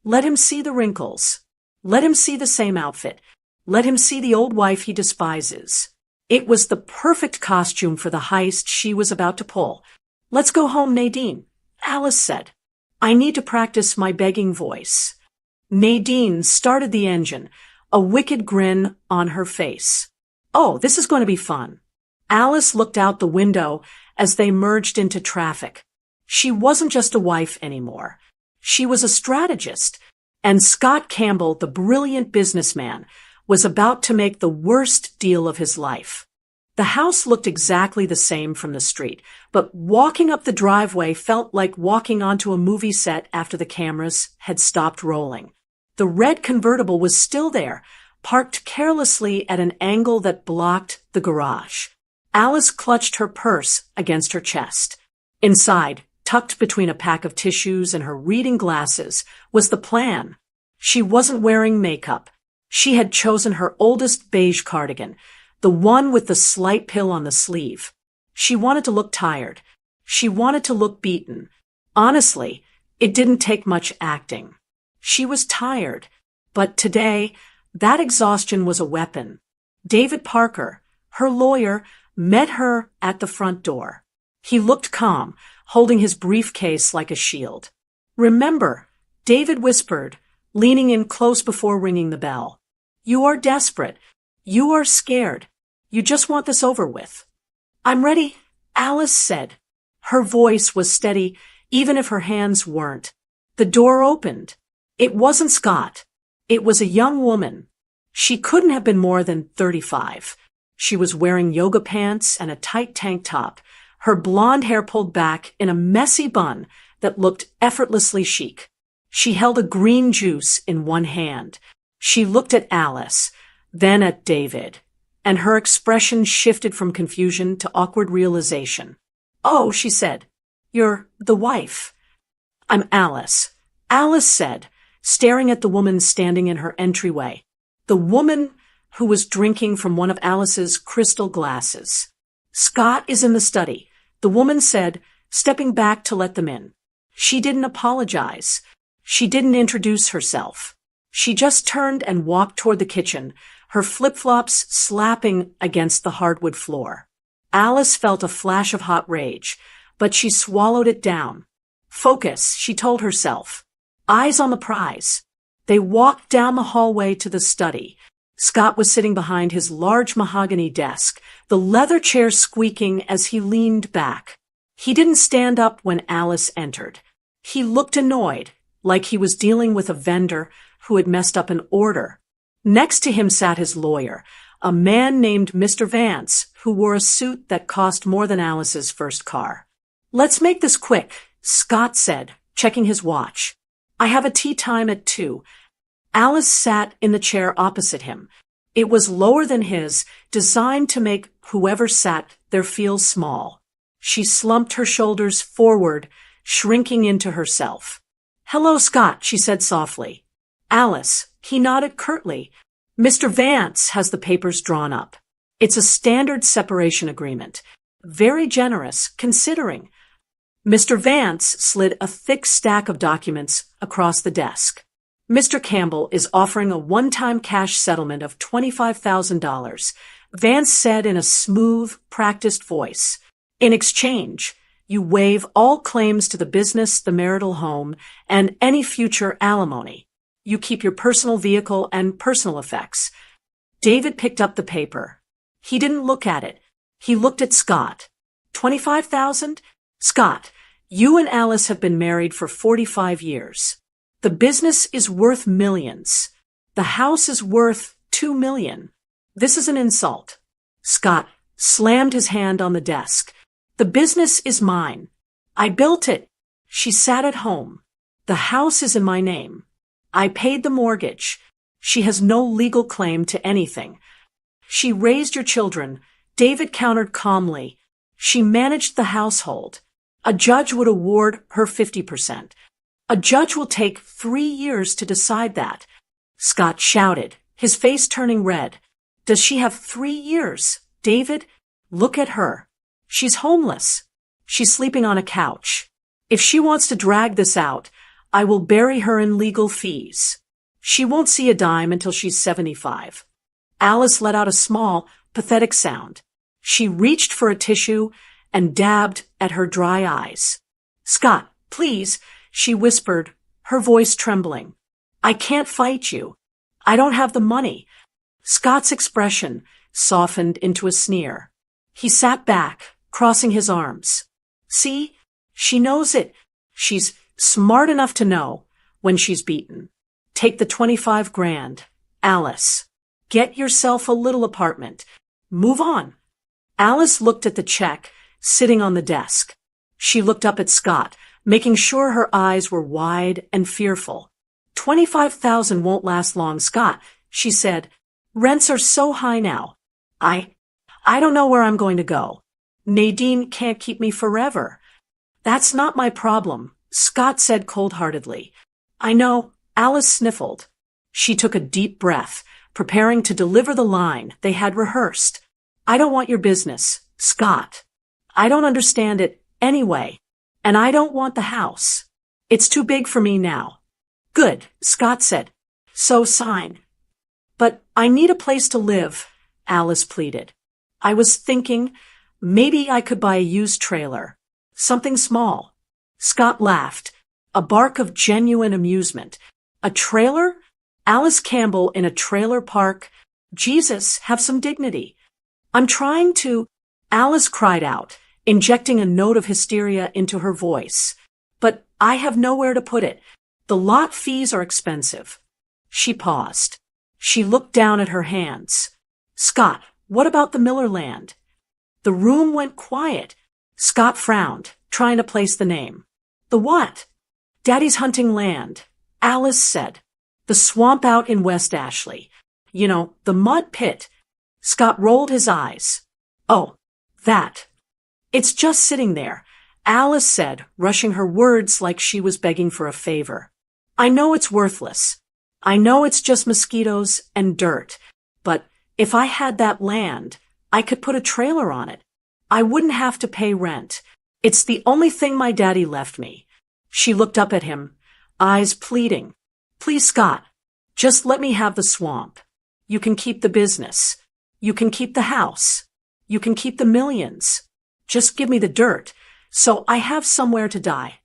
Let him see the wrinkles. Let him see the same outfit. Let him see the old wife he despises. It was the perfect costume for the heist she was about to pull. Let's go home, Nadine, Alice said. I need to practice my begging voice. Nadine started the engine, a wicked grin on her face. Oh, this is going to be fun. Alice looked out the window as they merged into traffic. She wasn't just a wife anymore. She was a strategist, and Scott Campbell, the brilliant businessman, was about to make the worst deal of his life. The house looked exactly the same from the street, but walking up the driveway felt like walking onto a movie set after the cameras had stopped rolling. The red convertible was still there, parked carelessly at an angle that blocked the garage. Alice clutched her purse against her chest. Inside, tucked between a pack of tissues and her reading glasses, was the plan. She wasn't wearing makeup. She had chosen her oldest beige cardigan, the one with the slight pill on the sleeve. She wanted to look tired. She wanted to look beaten. Honestly, it didn't take much acting. She was tired, but today, that exhaustion was a weapon. David Parker, her lawyer, met her at the front door. He looked calm, holding his briefcase like a shield. Remember, David whispered, leaning in close before ringing the bell. You are desperate. You are scared. You just want this over with. I'm ready, Alice said. Her voice was steady, even if her hands weren't. The door opened. It wasn't Scott. It was a young woman. She couldn't have been more than 35. She was wearing yoga pants and a tight tank top, her blonde hair pulled back in a messy bun that looked effortlessly chic. She held a green juice in one hand. She looked at Alice, then at David, and her expression shifted from confusion to awkward realization. Oh, she said, you're the wife. I'm Alice. Alice said, staring at the woman standing in her entryway. The woman who was drinking from one of Alice's crystal glasses. Scott is in the study, the woman said, stepping back to let them in. She didn't apologize. She didn't introduce herself. She just turned and walked toward the kitchen, her flip-flops slapping against the hardwood floor. Alice felt a flash of hot rage, but she swallowed it down. Focus, she told herself. Eyes on the prize. They walked down the hallway to the study. Scott was sitting behind his large mahogany desk, the leather chair squeaking as he leaned back. He didn't stand up when Alice entered. He looked annoyed, like he was dealing with a vendor who had messed up an order. Next to him sat his lawyer, a man named Mr. Vance, who wore a suit that cost more than Alice's first car. Let's make this quick, Scott said, checking his watch. I have a tea time at 2. Alice sat in the chair opposite him. It was lower than his, designed to make whoever sat there feel small. She slumped her shoulders forward, shrinking into herself. Hello, Scott, she said softly. Alice, he nodded curtly. Mr. Vance has the papers drawn up. It's a standard separation agreement. Very generous, considering. Mr. Vance slid a thick stack of documents across the desk. Mr. Campbell is offering a one-time cash settlement of $25,000, Vance said in a smooth, practiced voice. In exchange, you waive all claims to the business, the marital home, and any future alimony. You keep your personal vehicle and personal effects. David picked up the paper. He didn't look at it. He looked at Scott. 25,000? Scott, you and Alice have been married for 45 years. The business is worth millions. The house is worth $2 million. This is an insult. Scott slammed his hand on the desk. The business is mine. I built it. She sat at home. The house is in my name. I paid the mortgage. She has no legal claim to anything. She raised your children. David countered calmly. She managed the household. A judge would award her 50%. A judge will take 3 years to decide that. Scott shouted, his face turning red. Does she have 3 years? David, look at her. She's homeless. She's sleeping on a couch. If she wants to drag this out, I will bury her in legal fees. She won't see a dime until she's 75. Alice let out a small, pathetic sound. She reached for a tissue and dabbed at her dry eyes. Scott, please, she whispered, her voice trembling. I can't fight you. I don't have the money. Scott's expression softened into a sneer. He sat back, crossing his arms. See? She knows it. She's smart enough to know when she's beaten. Take the 25 grand. Alice, get yourself a little apartment. Move on. Alice looked at the check sitting on the desk. She looked up at Scott, making sure her eyes were wide and fearful. 25,000 won't last long, Scott, she said. Rents are so high now. I don't know where I'm going to go. Nadine can't keep me forever. That's not my problem, Scott said cold-heartedly. I know, Alice sniffled. She took a deep breath, preparing to deliver the line they had rehearsed. I don't want your business, Scott. I don't understand it anyway, and I don't want the house. It's too big for me now. Good, Scott said. So sign. But I need a place to live, Alice pleaded. I was thinking maybe I could buy a used trailer. Something small. Scott laughed, a bark of genuine amusement. A trailer? Alice Campbell in a trailer park? Jesus, have some dignity. I'm trying to, Alice cried out, injecting a note of hysteria into her voice. But I have nowhere to put it. The lot fees are expensive. She paused. She looked down at her hands. Scott, what about the Miller land? The room went quiet. Scott frowned, trying to place the name. The what? Daddy's hunting land, Alice said. The swamp out in West Ashley. You know, the mud pit. Scott rolled his eyes. Oh, that. It's just sitting there, Alice said, rushing her words like she was begging for a favor. I know it's worthless. I know it's just mosquitoes and dirt. But if I had that land, I could put a trailer on it. I wouldn't have to pay rent. It's the only thing my daddy left me. She looked up at him, eyes pleading. Please, Scott, just let me have the swamp. You can keep the business. You can keep the house. You can keep the millions. Just give me the dirt, so I have somewhere to die.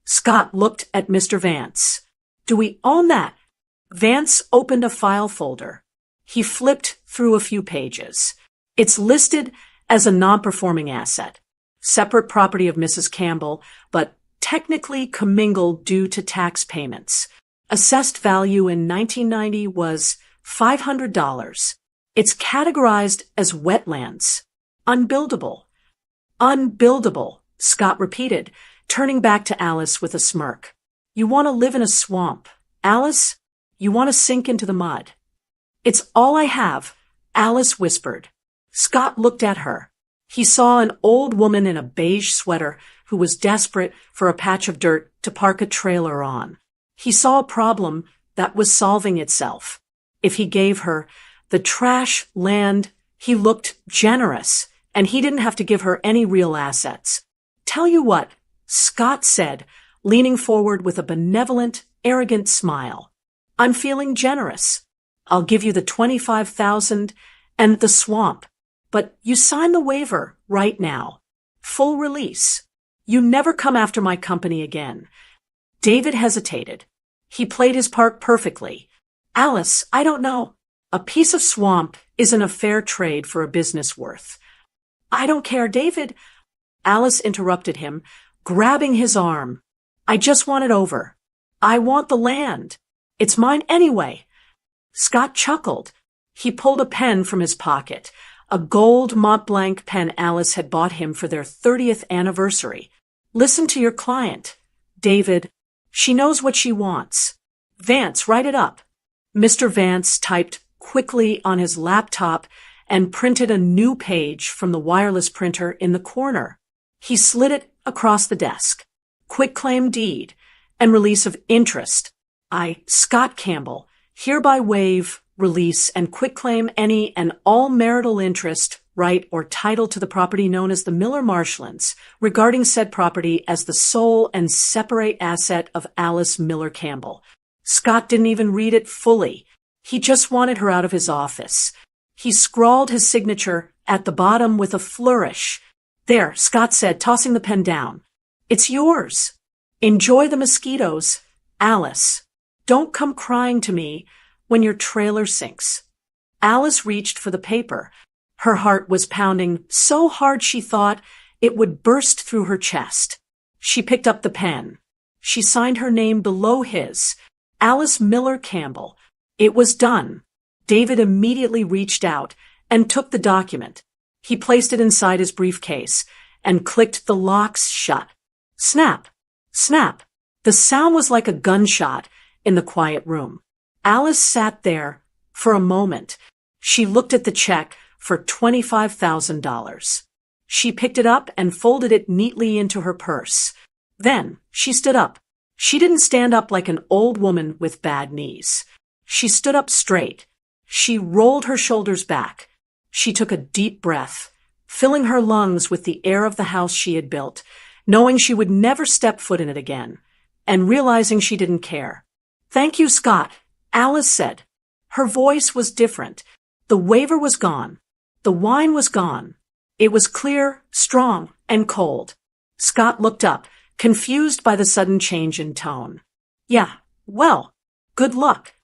Scott looked at Mr. Vance. Do we own that? Vance opened a file folder. He flipped through a few pages. It's listed as a non-performing asset, separate property of Mrs. Campbell, but technically commingled due to tax payments. Assessed value in 1990 was $500. It's categorized as wetlands. Unbuildable. Unbuildable, Scott repeated, turning back to Alice with a smirk. You want to live in a swamp, Alice? You want to sink into the mud. It's all I have, Alice whispered. Scott looked at her. He saw an old woman in a beige sweater who was desperate for a patch of dirt to park a trailer on. He saw a problem that was solving itself. If he gave her the trash land, he looked generous, and he didn't have to give her any real assets. Tell you what, Scott said, leaning forward with a benevolent, arrogant smile. I'm feeling generous. I'll give you the 25,000 and the swamp. But you sign the waiver right now. Full release. You never come after my company again. David hesitated. He played his part perfectly. Alice, I don't know. A piece of swamp isn't a fair trade for a business worth. I don't care, David. Alice interrupted him, grabbing his arm. I just want it over. I want the land. It's mine anyway. Scott chuckled. He pulled a pen from his pocket, a gold Mont Blanc pen Alice had bought him for their 30th anniversary. Listen to your client, David. She knows what she wants. Vance, write it up. Mr. Vance typed quickly on his laptop and printed a new page from the wireless printer in the corner. He slid it across the desk. Quitclaim deed and release of interest. I, Scott Campbell, hereby waive, release, and quitclaim any and all marital interest, right, or title to the property known as the Miller Marshlands, regarding said property as the sole and separate asset of Alice Miller Campbell. Scott didn't even read it fully. He just wanted her out of his office. He scrawled his signature at the bottom with a flourish. There, Scott said, tossing the pen down. It's yours. Enjoy the mosquitoes, Alice. Don't come crying to me when your trailer sinks. Alice reached for the paper. Her heart was pounding so hard she thought it would burst through her chest. She picked up the pen. She signed her name below his, Alice Miller Campbell. It was done. David immediately reached out and took the document. He placed it inside his briefcase and clicked the locks shut. Snap! Snap! The sound was like a gunshot in the quiet room. Alice sat there for a moment. She looked at the check for $25,000. She picked it up and folded it neatly into her purse. Then she stood up. She didn't stand up like an old woman with bad knees. She stood up straight. She rolled her shoulders back. She took a deep breath, filling her lungs with the air of the house she had built, knowing she would never step foot in it again, and realizing she didn't care. Thank you, Scott, Alice said. Her voice was different. The waiver was gone. The wine was gone. It was clear, strong, and cold. Scott looked up, confused by the sudden change in tone. Yeah, well, good luck.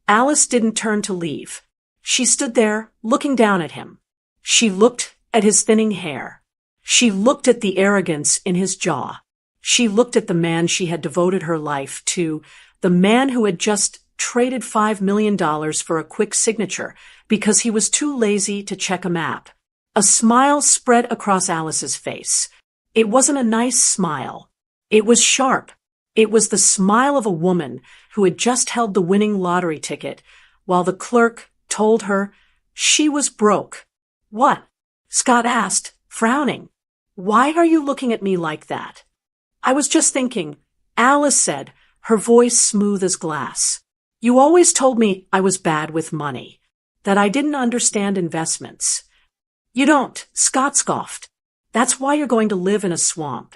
Alice didn't turn to leave. She stood there, looking down at him. She looked at his thinning hair. She looked at the arrogance in his jaw. She looked at the man she had devoted her life to, the man who had just traded $5 million for a quick signature because he was too lazy to check a map. A smile spread across Alice's face. It wasn't a nice smile. It was sharp. It was the smile of a woman who had just held the winning lottery ticket, while the clerk told her she was broke. What? Scott asked, frowning. Why are you looking at me like that? I was just thinking, Alice said, her voice smooth as glass. You always told me I was bad with money, that I didn't understand investments. You don't, Scott scoffed. That's why you're going to live in a swamp.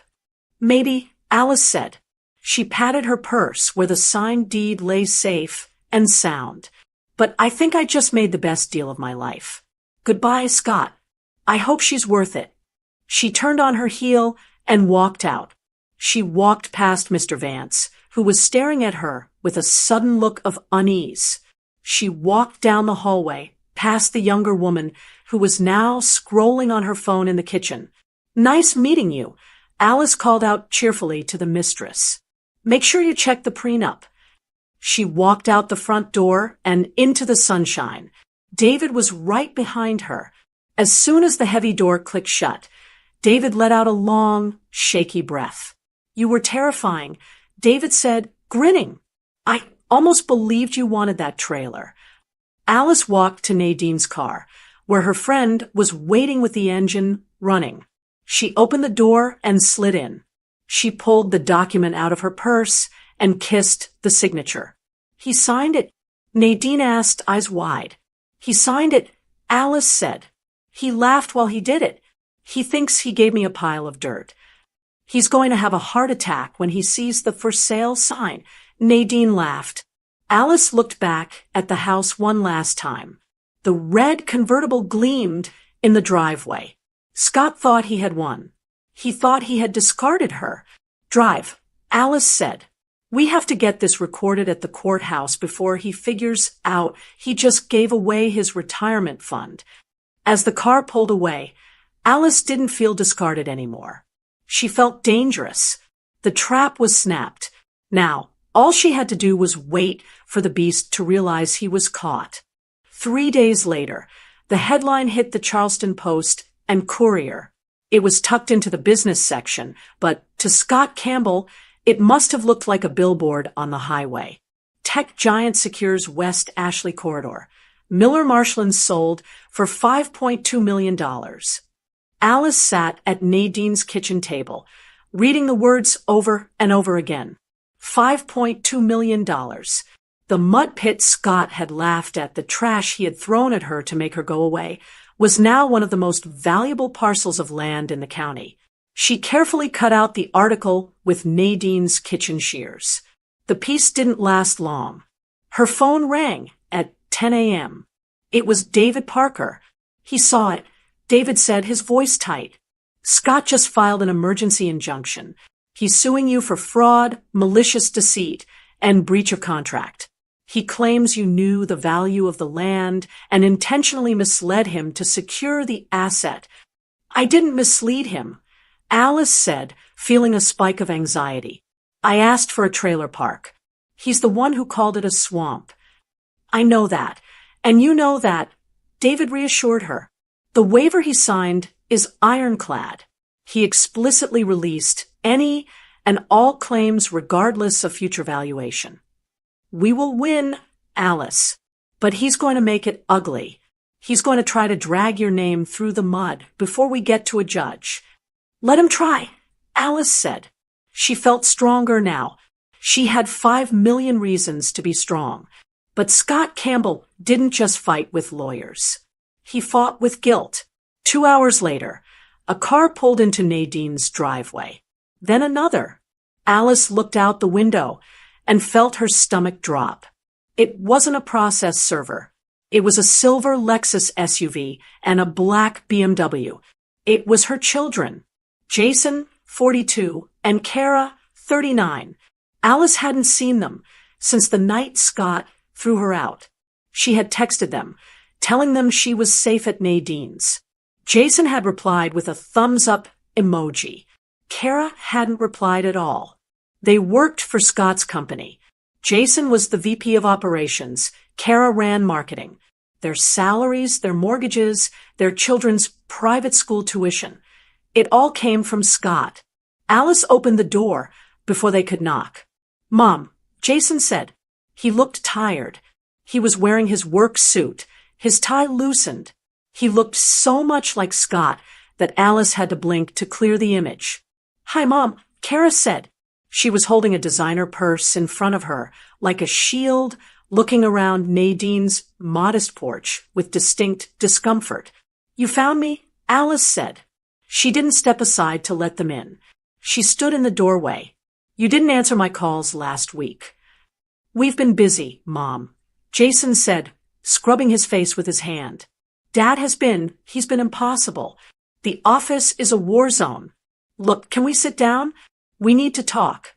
Maybe, Alice said. She patted her purse where the signed deed lay safe and sound. But I think I just made the best deal of my life. Goodbye, Scott. I hope she's worth it. She turned on her heel and walked out. She walked past Mr. Vance, who was staring at her with a sudden look of unease. She walked down the hallway, past the younger woman, who was now scrolling on her phone in the kitchen. Nice meeting you, Alice called out cheerfully to the mistress. Make sure you check the prenup. She walked out the front door and into the sunshine. David was right behind her. As soon as the heavy door clicked shut, David let out a long, shaky breath. You were terrifying, David said, grinning. I almost believed you wanted that trailer. Alice walked to Nadine's car, where her friend was waiting with the engine running. She opened the door and slid in. She pulled the document out of her purse and kissed the signature. He signed it, Nadine asked, eyes wide. He signed it, Alice said. He laughed while he did it. He thinks he gave me a pile of dirt. He's going to have a heart attack when he sees the for sale sign. Nadine laughed. Alice looked back at the house one last time. The red convertible gleamed in the driveway. Scott thought he had won. He thought he had discarded her. Drive, Alice said. We have to get this recorded at the courthouse before he figures out he just gave away his retirement fund. As the car pulled away, Alice didn't feel discarded anymore. She felt dangerous. The trap was snapped. Now, all she had to do was wait for the beast to realize he was caught. 3 days later, the headline hit the Charleston Post and Courier. It was tucked into the business section, but to Scott Campbell, it must have looked like a billboard on the highway. Tech giant secures West Ashley corridor. Miller Marshland sold for $5.2 million. Alice sat at Nadine's kitchen table, reading the words over and over again. $5.2 million. The mud pit Scott had laughed at, the trash he had thrown at her to make her go away, was now one of the most valuable parcels of land in the county. She carefully cut out the article with Nadine's kitchen shears. The piece didn't last long. Her phone rang at 10 a.m. It was David Parker. He saw it. David said, his voice tight. Scott just filed an emergency injunction. He's suing you for fraud, malicious deceit, and breach of contract. He claims you knew the value of the land and intentionally misled him to secure the asset. I didn't mislead him, Alice said, feeling a spike of anxiety. I asked for a trailer park. He's the one who called it a swamp. I know that, and you know that, David reassured her. The waiver he signed is ironclad. He explicitly released any and all claims regardless of future valuation. We will win, Alice, but he's going to make it ugly. He's going to try to drag your name through the mud before we get to a judge. Let him try, Alice said. She felt stronger now. She had 5 million reasons to be strong. But Scott Campbell didn't just fight with lawyers. He fought with guilt. 2 hours later, a car pulled into Nadine's driveway. Then another. Alice looked out the window and felt her stomach drop. It wasn't a process server. It was a silver Lexus SUV and a black BMW. It was her children, Jason, 42, and Kara, 39. Alice hadn't seen them since the night Scott threw her out. She had texted them, telling them she was safe at Nadine's. Jason had replied with a thumbs-up emoji. Kara hadn't replied at all. They worked for Scott's company. Jason was the VP of operations. Kara ran marketing. Their salaries, their mortgages, their children's private school tuition. It all came from Scott. Alice opened the door before they could knock. Mom, Jason said. He looked tired. He was wearing his work suit. His tie loosened. He looked so much like Scott that Alice had to blink to clear the image. Hi, Mom, Kara said. She was holding a designer purse in front of her, like a shield, looking around Nadine's modest porch with distinct discomfort. You found me? Alice said. She didn't step aside to let them in. She stood in the doorway. You didn't answer my calls last week. We've been busy, Mom, Jason said, scrubbing his face with his hand. Dad he's been impossible. The office is a war zone. Look, can we sit down? We need to talk.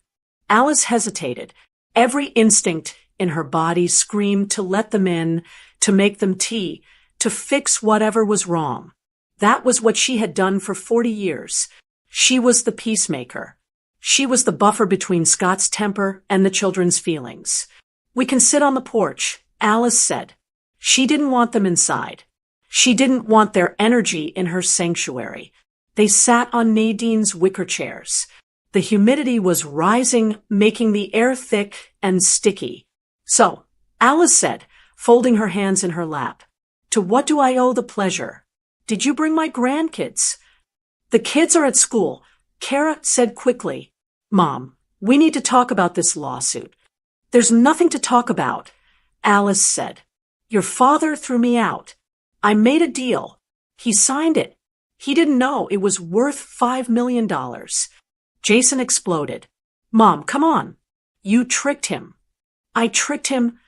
Alice hesitated. Every instinct in her body screamed to let them in, to make them tea, to fix whatever was wrong. That was what she had done for 40 years. She was the peacemaker. She was the buffer between Scott's temper and the children's feelings. We can sit on the porch, Alice said. She didn't want them inside. She didn't want their energy in her sanctuary. They sat on Nadine's wicker chairs. The humidity was rising, making the air thick and sticky. So, Alice said, folding her hands in her lap, to what do I owe the pleasure? Did you bring my grandkids? The kids are at school, Kara said quickly. Mom, we need to talk about this lawsuit. There's nothing to talk about, Alice said. Your father threw me out. I made a deal. He signed it. He didn't know it was worth $5 million. Jason exploded. Mom, come on. You tricked him. I tricked him?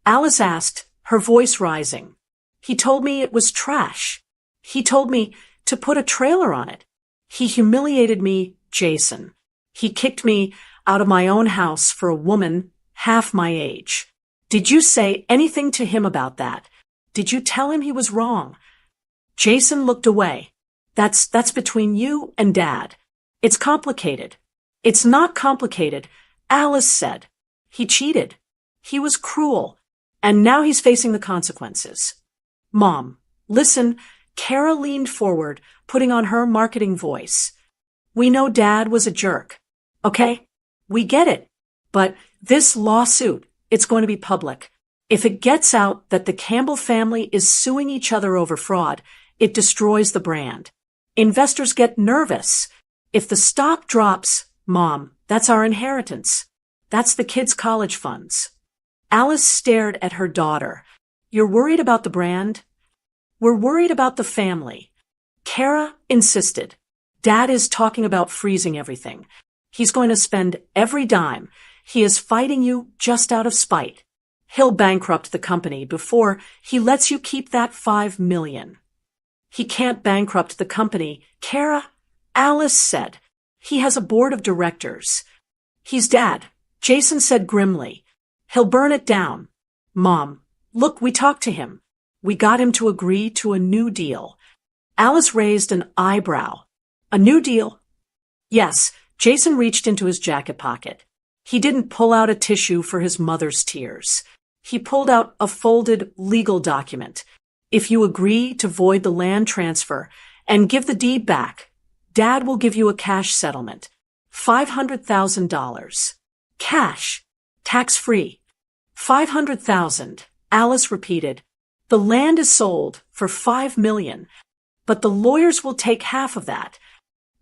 Alice asked, her voice rising. He told me it was trash. He told me to put a trailer on it. He humiliated me, Jason. He kicked me out of my own house for a woman half my age. Did you say anything to him about that? Did you tell him he was wrong? Jason looked away. That's between you and Dad. It's complicated. It's not complicated, Alice said. He cheated. He was cruel. And now he's facing the consequences. Mom, listen, Kara leaned forward, putting on her marketing voice. We know Dad was a jerk. Okay? We get it. But this lawsuit, it's going to be public. If it gets out that the Campbell family is suing each other over fraud, it destroys the brand. Investors get nervous. If the stock drops, Mom, that's our inheritance. That's the kids' college funds. Alice stared at her daughter. You're worried about the brand? We're worried about the family. Kara insisted. Dad is talking about freezing everything. He's going to spend every dime. He is fighting you just out of spite. He'll bankrupt the company before he lets you keep that $5 million. He can't bankrupt the company, Kara, Alice said. He has a board of directors. He's Dad, Jason said grimly. He'll burn it down. Mom, look, we talked to him. We got him to agree to a new deal. Alice raised an eyebrow. A new deal? Yes, Jason reached into his jacket pocket. He didn't pull out a tissue for his mother's tears. He pulled out a folded legal document. If you agree to void the land transfer and give the deed back, Dad will give you a cash settlement. $500,000. Cash. Tax-free. $500,000. Alice repeated. The land is sold for $5 million, but the lawyers will take half of that.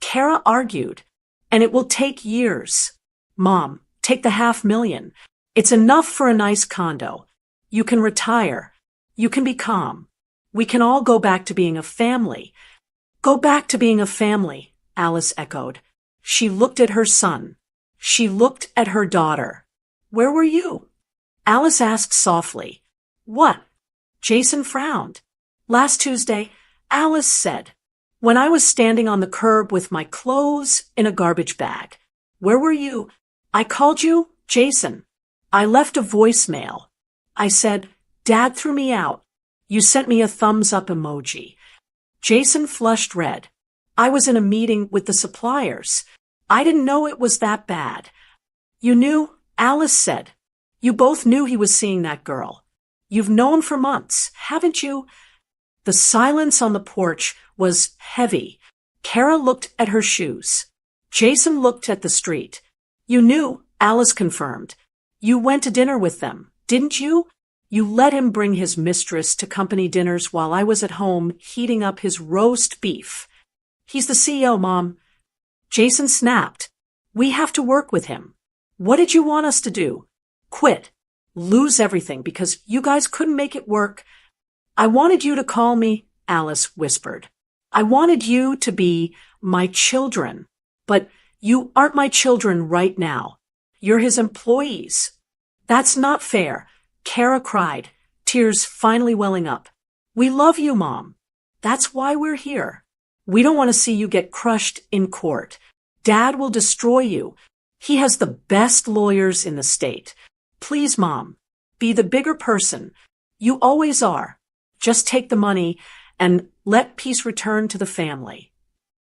Kara argued, and it will take years. Mom, take the $500,000. It's enough for a nice condo. You can retire. You can be calm. We can all go back to being a family. Go back to being a family, Alice echoed. She looked at her son. She looked at her daughter. Where were you? Alice asked softly. What? Jason frowned. Last Tuesday, Alice said, when I was standing on the curb with my clothes in a garbage bag. Where were you? I called you, Jason. I left a voicemail. I said, Dad threw me out. You sent me a thumbs up emoji. Jason flushed red. I was in a meeting with the suppliers. I didn't know it was that bad. You knew? Alice said. You both knew he was seeing that girl. You've known for months, haven't you? The silence on the porch was heavy. Kara looked at her shoes. Jason looked at the street. You knew, Alice confirmed. You went to dinner with them, didn't you? You let him bring his mistress to company dinners while I was at home heating up his roast beef. He's the CEO, Mom. Jason snapped. We have to work with him. What did you want us to do? Quit. Lose everything because you guys couldn't make it work. I wanted you to call me, Alice whispered. I wanted you to be my children. But you aren't my children right now. You're his employees. That's not fair. Kara cried, tears finally welling up. We love you, Mom. That's why we're here. We don't want to see you get crushed in court. Dad will destroy you. He has the best lawyers in the state. Please, Mom, be the bigger person. You always are. Just take the money and let peace return to the family.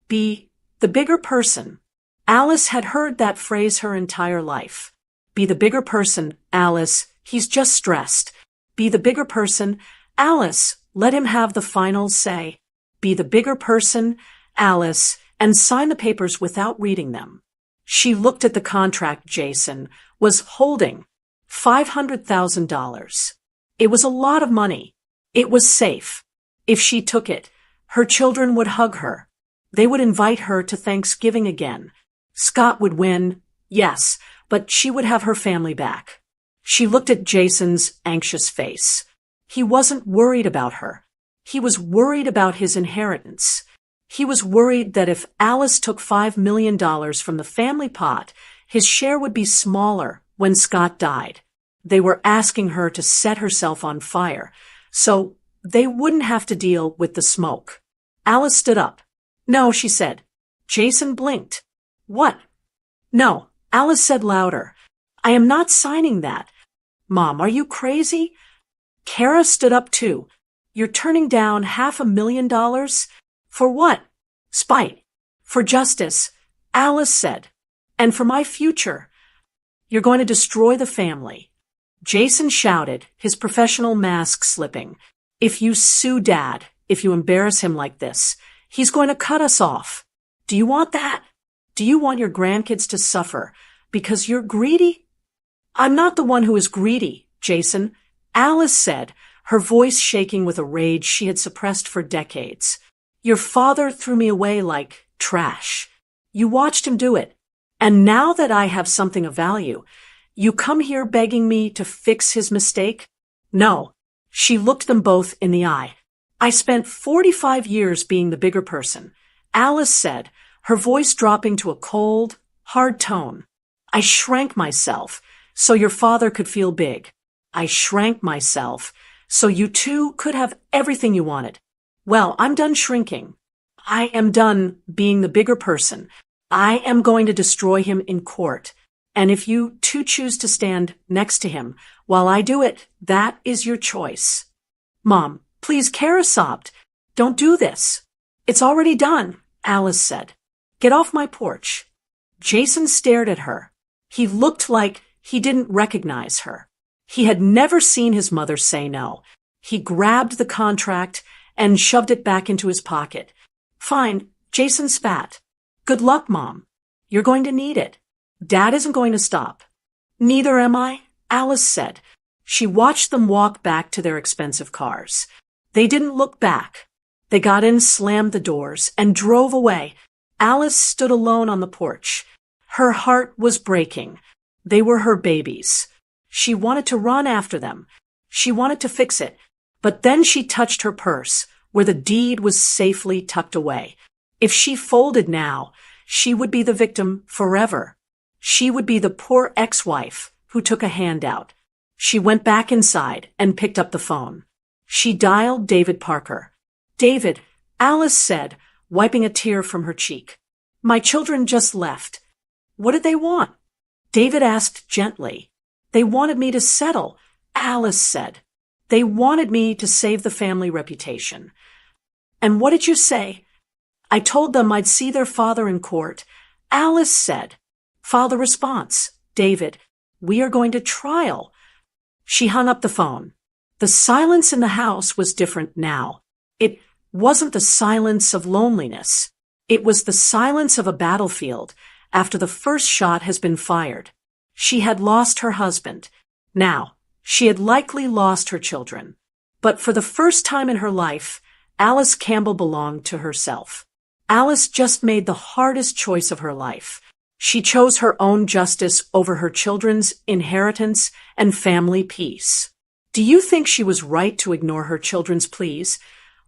Be the bigger person. Alice had heard that phrase her entire life. Be the bigger person, Alice. He's just stressed. Be the bigger person. Alice, let him have the final say. Be the bigger person, Alice, and sign the papers without reading them. She looked at the contract Jason was holding. $500,000. It was a lot of money. It was safe. If she took it, her children would hug her. They would invite her to Thanksgiving again. Scott would win, yes, but she would have her family back. She looked at Jason's anxious face. He wasn't worried about her. He was worried about his inheritance. He was worried that if Alice took $5 million from the family pot, his share would be smaller when Scott died. They were asking her to set herself on fire, so they wouldn't have to deal with the smoke. Alice stood up. No, she said. Jason blinked. What? No, Alice said louder. I am not signing that. Mom, are you crazy? Kara stood up too. You're turning down $500,000? For what? Spite. For justice, Alice said. And for my future. You're going to destroy the family. Jason shouted, his professional mask slipping. If you sue Dad, if you embarrass him like this, he's going to cut us off. Do you want that? Do you want your grandkids to suffer because you're greedy? I'm not the one who is greedy, Jason, Alice said, her voice shaking with a rage she had suppressed for decades. Your father threw me away like trash. You watched him do it. And now that I have something of value, you come here begging me to fix his mistake? No. She looked them both in the eye. I spent 45 years being the bigger person, Alice said, her voice dropping to a cold, hard tone. I shrank myself so your father could feel big. I shrank myself so you two could have everything you wanted. Well, I'm done shrinking. I am done being the bigger person. I am going to destroy him in court. And if you two choose to stand next to him while I do it, that is your choice. Mom, please, Kara sobbed. Don't do this. It's already done, Alice said. Get off my porch. Jason stared at her. He looked like he didn't recognize her. He had never seen his mother say no. He grabbed the contract and shoved it back into his pocket. Fine, Jason spat. Good luck, Mom. You're going to need it. Dad isn't going to stop. Neither am I, Alice said. She watched them walk back to their expensive cars. They didn't look back. They got in, slammed the doors, and drove away. Alice stood alone on the porch. Her heart was breaking. They were her babies. She wanted to run after them. She wanted to fix it. But then she touched her purse, where the deed was safely tucked away. If she folded now, she would be the victim forever. She would be the poor ex-wife who took a handout. She went back inside and picked up the phone. She dialed David Parker. David, Alice said, wiping a tear from her cheek. My children just left. What did they want? David asked gently. They wanted me to settle, Alice said. They wanted me to save the family reputation. And what did you say? I told them I'd see their father in court. Alice said. File the response. David, we are going to trial. She hung up the phone. The silence in the house was different now. It wasn't the silence of loneliness. It was the silence of a battlefield after the first shot has been fired. She had lost her husband. Now, she had likely lost her children. But for the first time in her life, Alice Campbell belonged to herself. Alice just made the hardest choice of her life. She chose her own justice over her children's inheritance and family peace. Do you think she was right to ignore her children's pleas?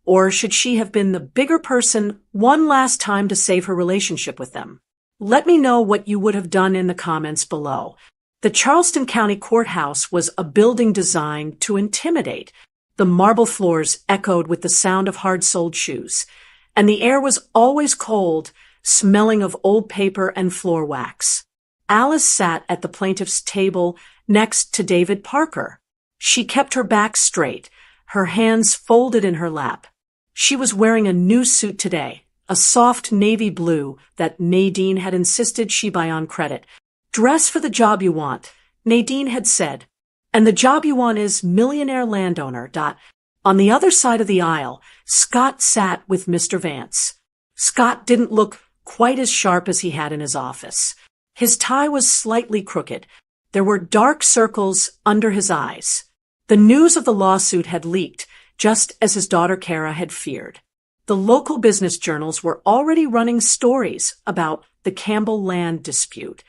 Or should she have been the bigger person one last time to save her relationship with them? Let me know what you would have done in the comments below. The Charleston County Courthouse was a building designed to intimidate. The marble floors echoed with the sound of hard-soled shoes, and the air was always cold, smelling of old paper and floor wax. Alice sat at the plaintiff's table next to David Parker. She kept her back straight, her hands folded in her lap. She was wearing a new suit today, a soft navy blue that Nadine had insisted she buy on credit. Dress for the job you want, Nadine had said. And the job you want is millionaire landowner. On the other side of the aisle, Scott sat with Mr. Vance. Scott didn't look quite as sharp as he had in his office. His tie was slightly crooked. There were dark circles under his eyes. The news of the lawsuit had leaked, just as his daughter Kara had feared. The local business journals were already running stories about the Campbell land dispute.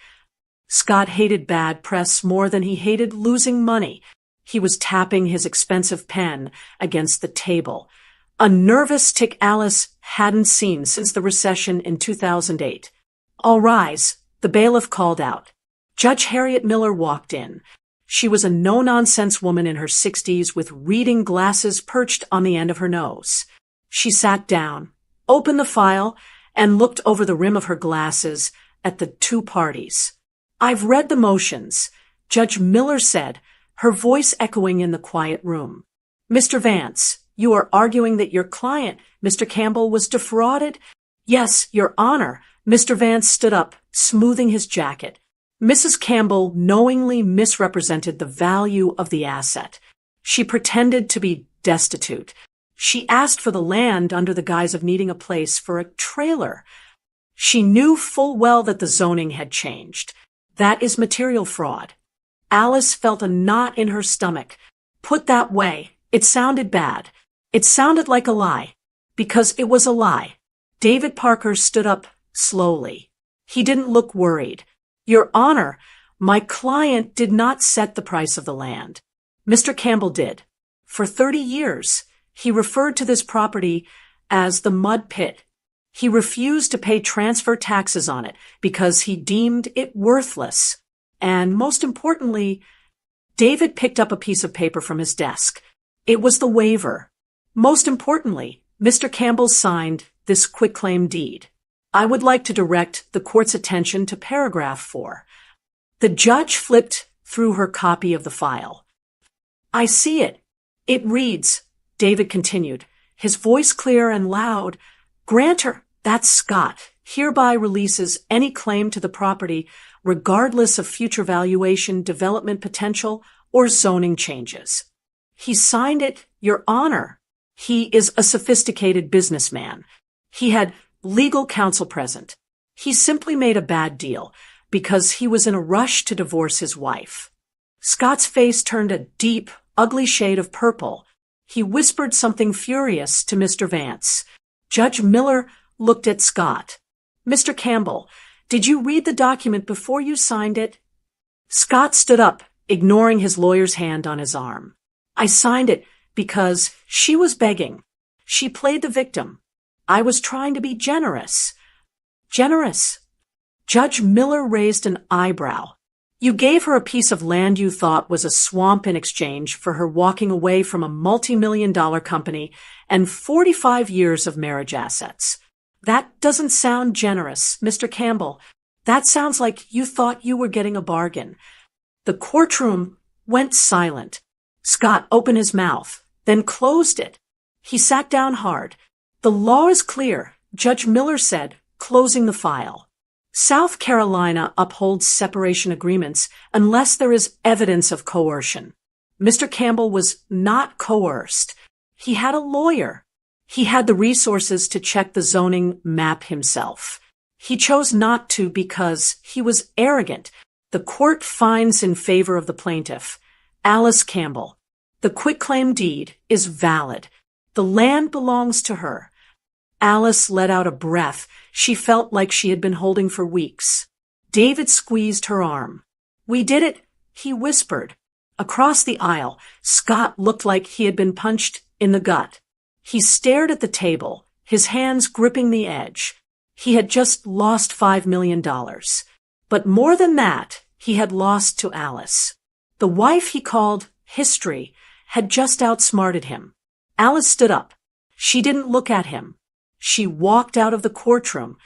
Scott hated bad press more than he hated losing money. He was tapping his expensive pen against the table, a nervous tick Alice hadn't seen since the recession in 2008. All rise, the bailiff called out. Judge Harriet Miller walked in. She was a no-nonsense woman in her 60s with reading glasses perched on the end of her nose. She sat down, opened the file, and looked over the rim of her glasses at the two parties. I've read the motions, Judge Miller said, her voice echoing in the quiet room. Mr. Vance, you are arguing that your client, Mr. Campbell, was defrauded? Yes, Your Honor. Mr. Vance stood up, smoothing his jacket. Mrs. Campbell knowingly misrepresented the value of the asset. She pretended to be destitute. She asked for the land under the guise of needing a place for a trailer. She knew full well that the zoning had changed. That is material fraud. Alice felt a knot in her stomach. Put that way, it sounded bad. It sounded like a lie. Because it was a lie. David Parker stood up slowly. He didn't look worried. Your Honor, my client did not set the price of the land. Mr. Campbell did. For 30 years, he referred to this property as the mud pit. He refused to pay transfer taxes on it because he deemed it worthless. And most importantly, David picked up a piece of paper from his desk. It was the waiver. Most importantly, Mr. Campbell signed this quitclaim deed. I would like to direct the court's attention to paragraph 4. The judge flipped through her copy of the file. I see it. It reads, David continued, his voice clear and loud, Grantor, that's Scott, hereby releases any claim to the property regardless of future valuation, development potential, or zoning changes. He signed it, Your Honor. He is a sophisticated businessman. He had legal counsel present. He simply made a bad deal because he was in a rush to divorce his wife. Scott's face turned a deep, ugly shade of purple. He whispered something furious to Mr. Vance. Judge Miller looked at Scott. Mr. Campbell, did you read the document before you signed it? Scott stood up, ignoring his lawyer's hand on his arm. I signed it because she was begging. She played the victim. I was trying to be generous. Generous? Judge Miller raised an eyebrow. You gave her a piece of land you thought was a swamp in exchange for her walking away from a multi-million-dollar company and 45 years of marriage assets. That doesn't sound generous, Mr. Campbell. That sounds like you thought you were getting a bargain. The courtroom went silent. Scott opened his mouth, then closed it. He sat down hard. The law is clear, Judge Miller said, closing the file. South Carolina upholds separation agreements unless there is evidence of coercion. Mr. Campbell was not coerced. He had a lawyer. He had the resources to check the zoning map himself. He chose not to because he was arrogant. The court finds in favor of the plaintiff, Alice Campbell. The quitclaim deed is valid. The land belongs to her. Alice let out a breath she felt like she had been holding for weeks. David squeezed her arm. We did it, he whispered. Across the aisle, Scott looked like he had been punched in the gut. He stared at the table, his hands gripping the edge. He had just lost $5 million. But more than that, he had lost to Alice. The wife he called history had just outsmarted him. Alice stood up. She didn't look at him. She walked out of the courtroom,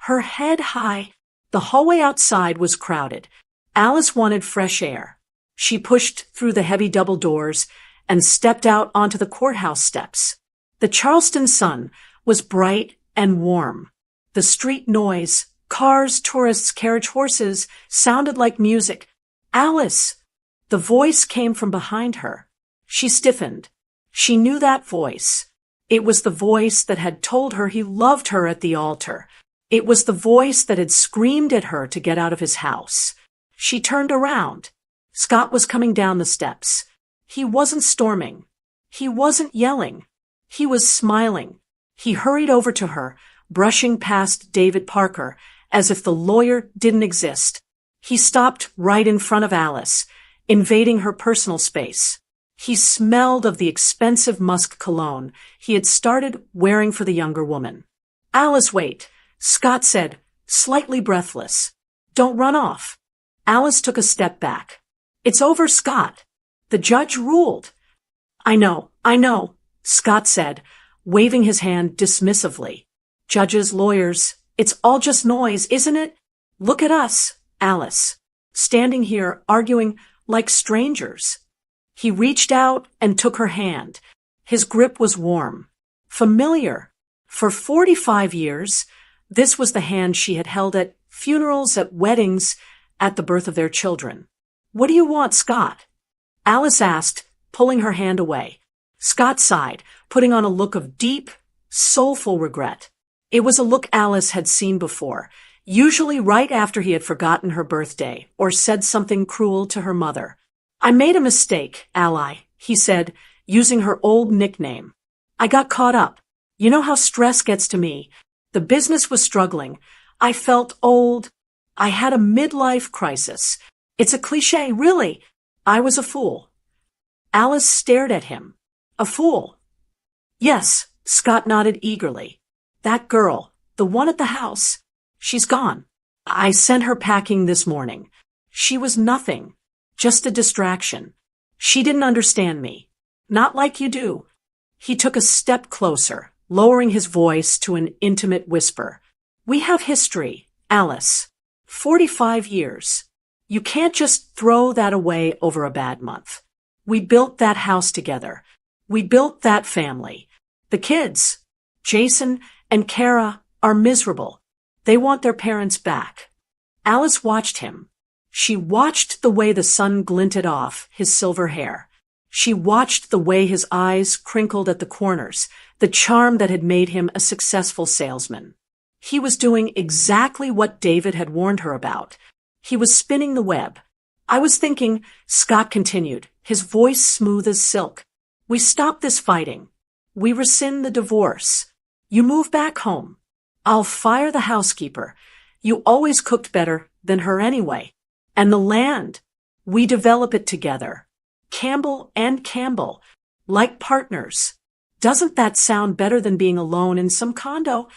her head high. The hallway outside was crowded. Alice wanted fresh air. She pushed through the heavy double doors and stepped out onto the courthouse steps. The Charleston sun was bright and warm. The street noise, cars, tourists, carriage horses, sounded like music. Alice! The voice came from behind her. She stiffened. She knew that voice. It was the voice that had told her he loved her at the altar. It was the voice that had screamed at her to get out of his house. She turned around. Scott was coming down the steps. He wasn't storming. He wasn't yelling. He was smiling. He hurried over to her, brushing past David Parker, as if the lawyer didn't exist. He stopped right in front of Alice, invading her personal space. He smelled of the expensive musk cologne he had started wearing for the younger woman. Alice, wait, Scott said, slightly breathless. Don't run off. Alice took a step back. It's over, Scott. The judge ruled. I know, Scott said, waving his hand dismissively. Judges, lawyers, it's all just noise, isn't it? Look at us, Alice, standing here arguing like strangers. He reached out and took her hand. His grip was warm, familiar. For 45 years, this was the hand she had held at funerals, at weddings, at the birth of their children. What do you want, Scott? Alice asked, pulling her hand away. Scott sighed, putting on a look of deep, soulful regret. It was a look Alice had seen before, usually right after he had forgotten her birthday or said something cruel to her mother. I made a mistake, ally, he said, using her old nickname. I got caught up. You know how stress gets to me. The business was struggling. I felt old. I had a midlife crisis. It's a cliche, really. I was a fool. Alice stared at him. A fool? Yes, Scott nodded eagerly. That girl, the one at the house, she's gone. I sent her packing this morning. She was nothing, just a distraction. She didn't understand me. Not like you do. He took a step closer, lowering his voice to an intimate whisper. We have history, Alice. 45 years. You can't just throw that away over a bad month. We built that house together. We built that family. The kids, Jason and Kara, are miserable. They want their parents back. Alice watched him. She watched the way the sun glinted off his silver hair. She watched the way his eyes crinkled at the corners, the charm that had made him a successful salesman. He was doing exactly what David had warned her about. He was spinning the web. I was thinking, Scott continued, his voice smooth as silk. We stop this fighting. We rescind the divorce. You move back home. I'll fire the housekeeper. You always cooked better than her anyway. And the land. We develop it together. Campbell and Campbell. Like partners. Doesn't that sound better than being alone in some condo?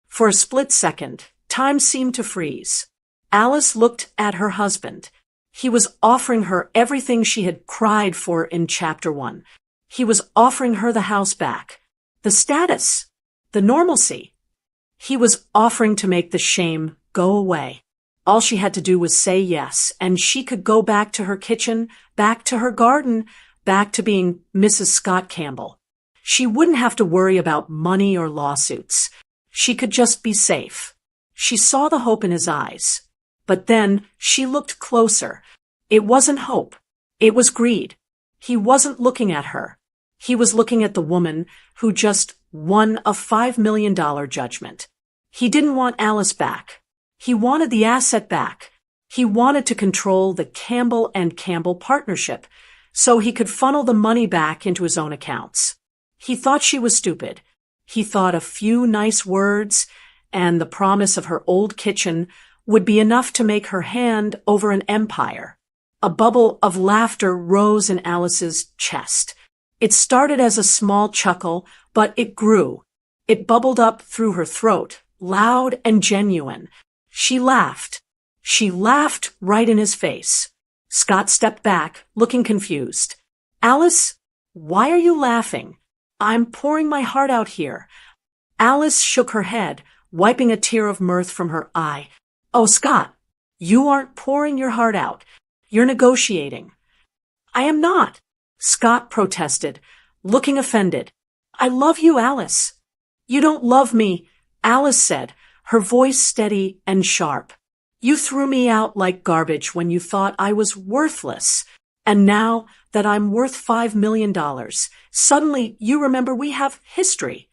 For a split second, time seemed to freeze. Alice looked at her husband. He was offering her everything she had cried for in Chapter 1. He was offering her the house back, the status, the normalcy. He was offering to make the shame go away. All she had to do was say yes, and she could go back to her kitchen, back to her garden, back to being Mrs. Scott Campbell. She wouldn't have to worry about money or lawsuits. She could just be safe. She saw the hope in his eyes. But then she looked closer. It wasn't hope. It was greed. He wasn't looking at her. He was looking at the woman who just won a $5 million judgment. He didn't want Alice back. He wanted the asset back. He wanted to control the Campbell and Campbell partnership so he could funnel the money back into his own accounts. He thought she was stupid. He thought a few nice words and the promise of her old kitchen would be enough to make her hand over an empire. A bubble of laughter rose in Alice's chest. It started as a small chuckle, but it grew. It bubbled up through her throat, loud and genuine. She laughed. She laughed right in his face. Scott stepped back, looking confused. Alice, why are you laughing? I'm pouring my heart out here. Alice shook her head, wiping a tear of mirth from her eye. Oh, Scott, you aren't pouring your heart out. You're negotiating. I am not, Scott protested, looking offended. I love you, Alice. You don't love me, Alice said, her voice steady and sharp. You threw me out like garbage when you thought I was worthless. And now that I'm worth $5 million, suddenly you remember we have history.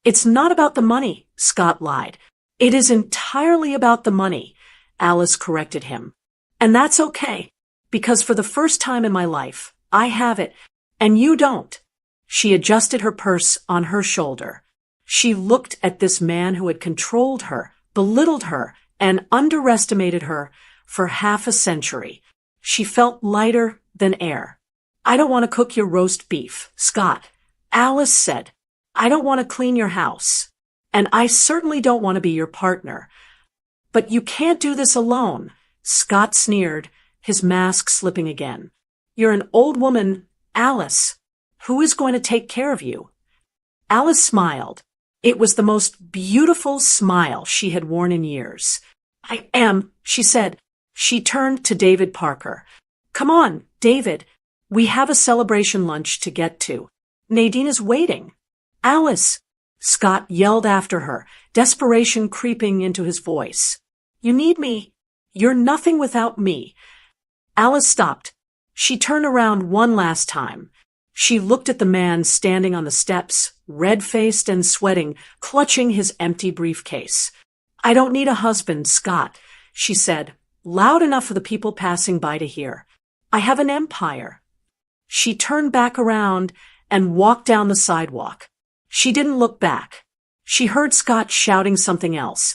It's not about the money, Scott lied. It is entirely about the money, Alice corrected him. And that's okay, because for the first time in my life, I have it, and you don't. She adjusted her purse on her shoulder. She looked at this man who had controlled her, belittled her, and underestimated her for half a century. She felt lighter than air. I don't want to cook your roast beef, Scott, Alice said. I don't want to clean your house. And I certainly don't want to be your partner. But you can't do this alone, Scott sneered, his mask slipping again. You're an old woman, Alice. Who is going to take care of you? Alice smiled. It was the most beautiful smile she had worn in years. I am, she said. She turned to David Parker. Come on, David. We have a celebration lunch to get to. Nadine is waiting. Alice, Scott yelled after her, desperation creeping into his voice. You need me. You're nothing without me. Alice stopped. She turned around one last time. She looked at the man standing on the steps, red-faced and sweating, clutching his empty briefcase. I don't need a husband, Scott, she said, loud enough for the people passing by to hear. I have an empire. She turned back around and walked down the sidewalk. She didn't look back. She heard Scott shouting something else,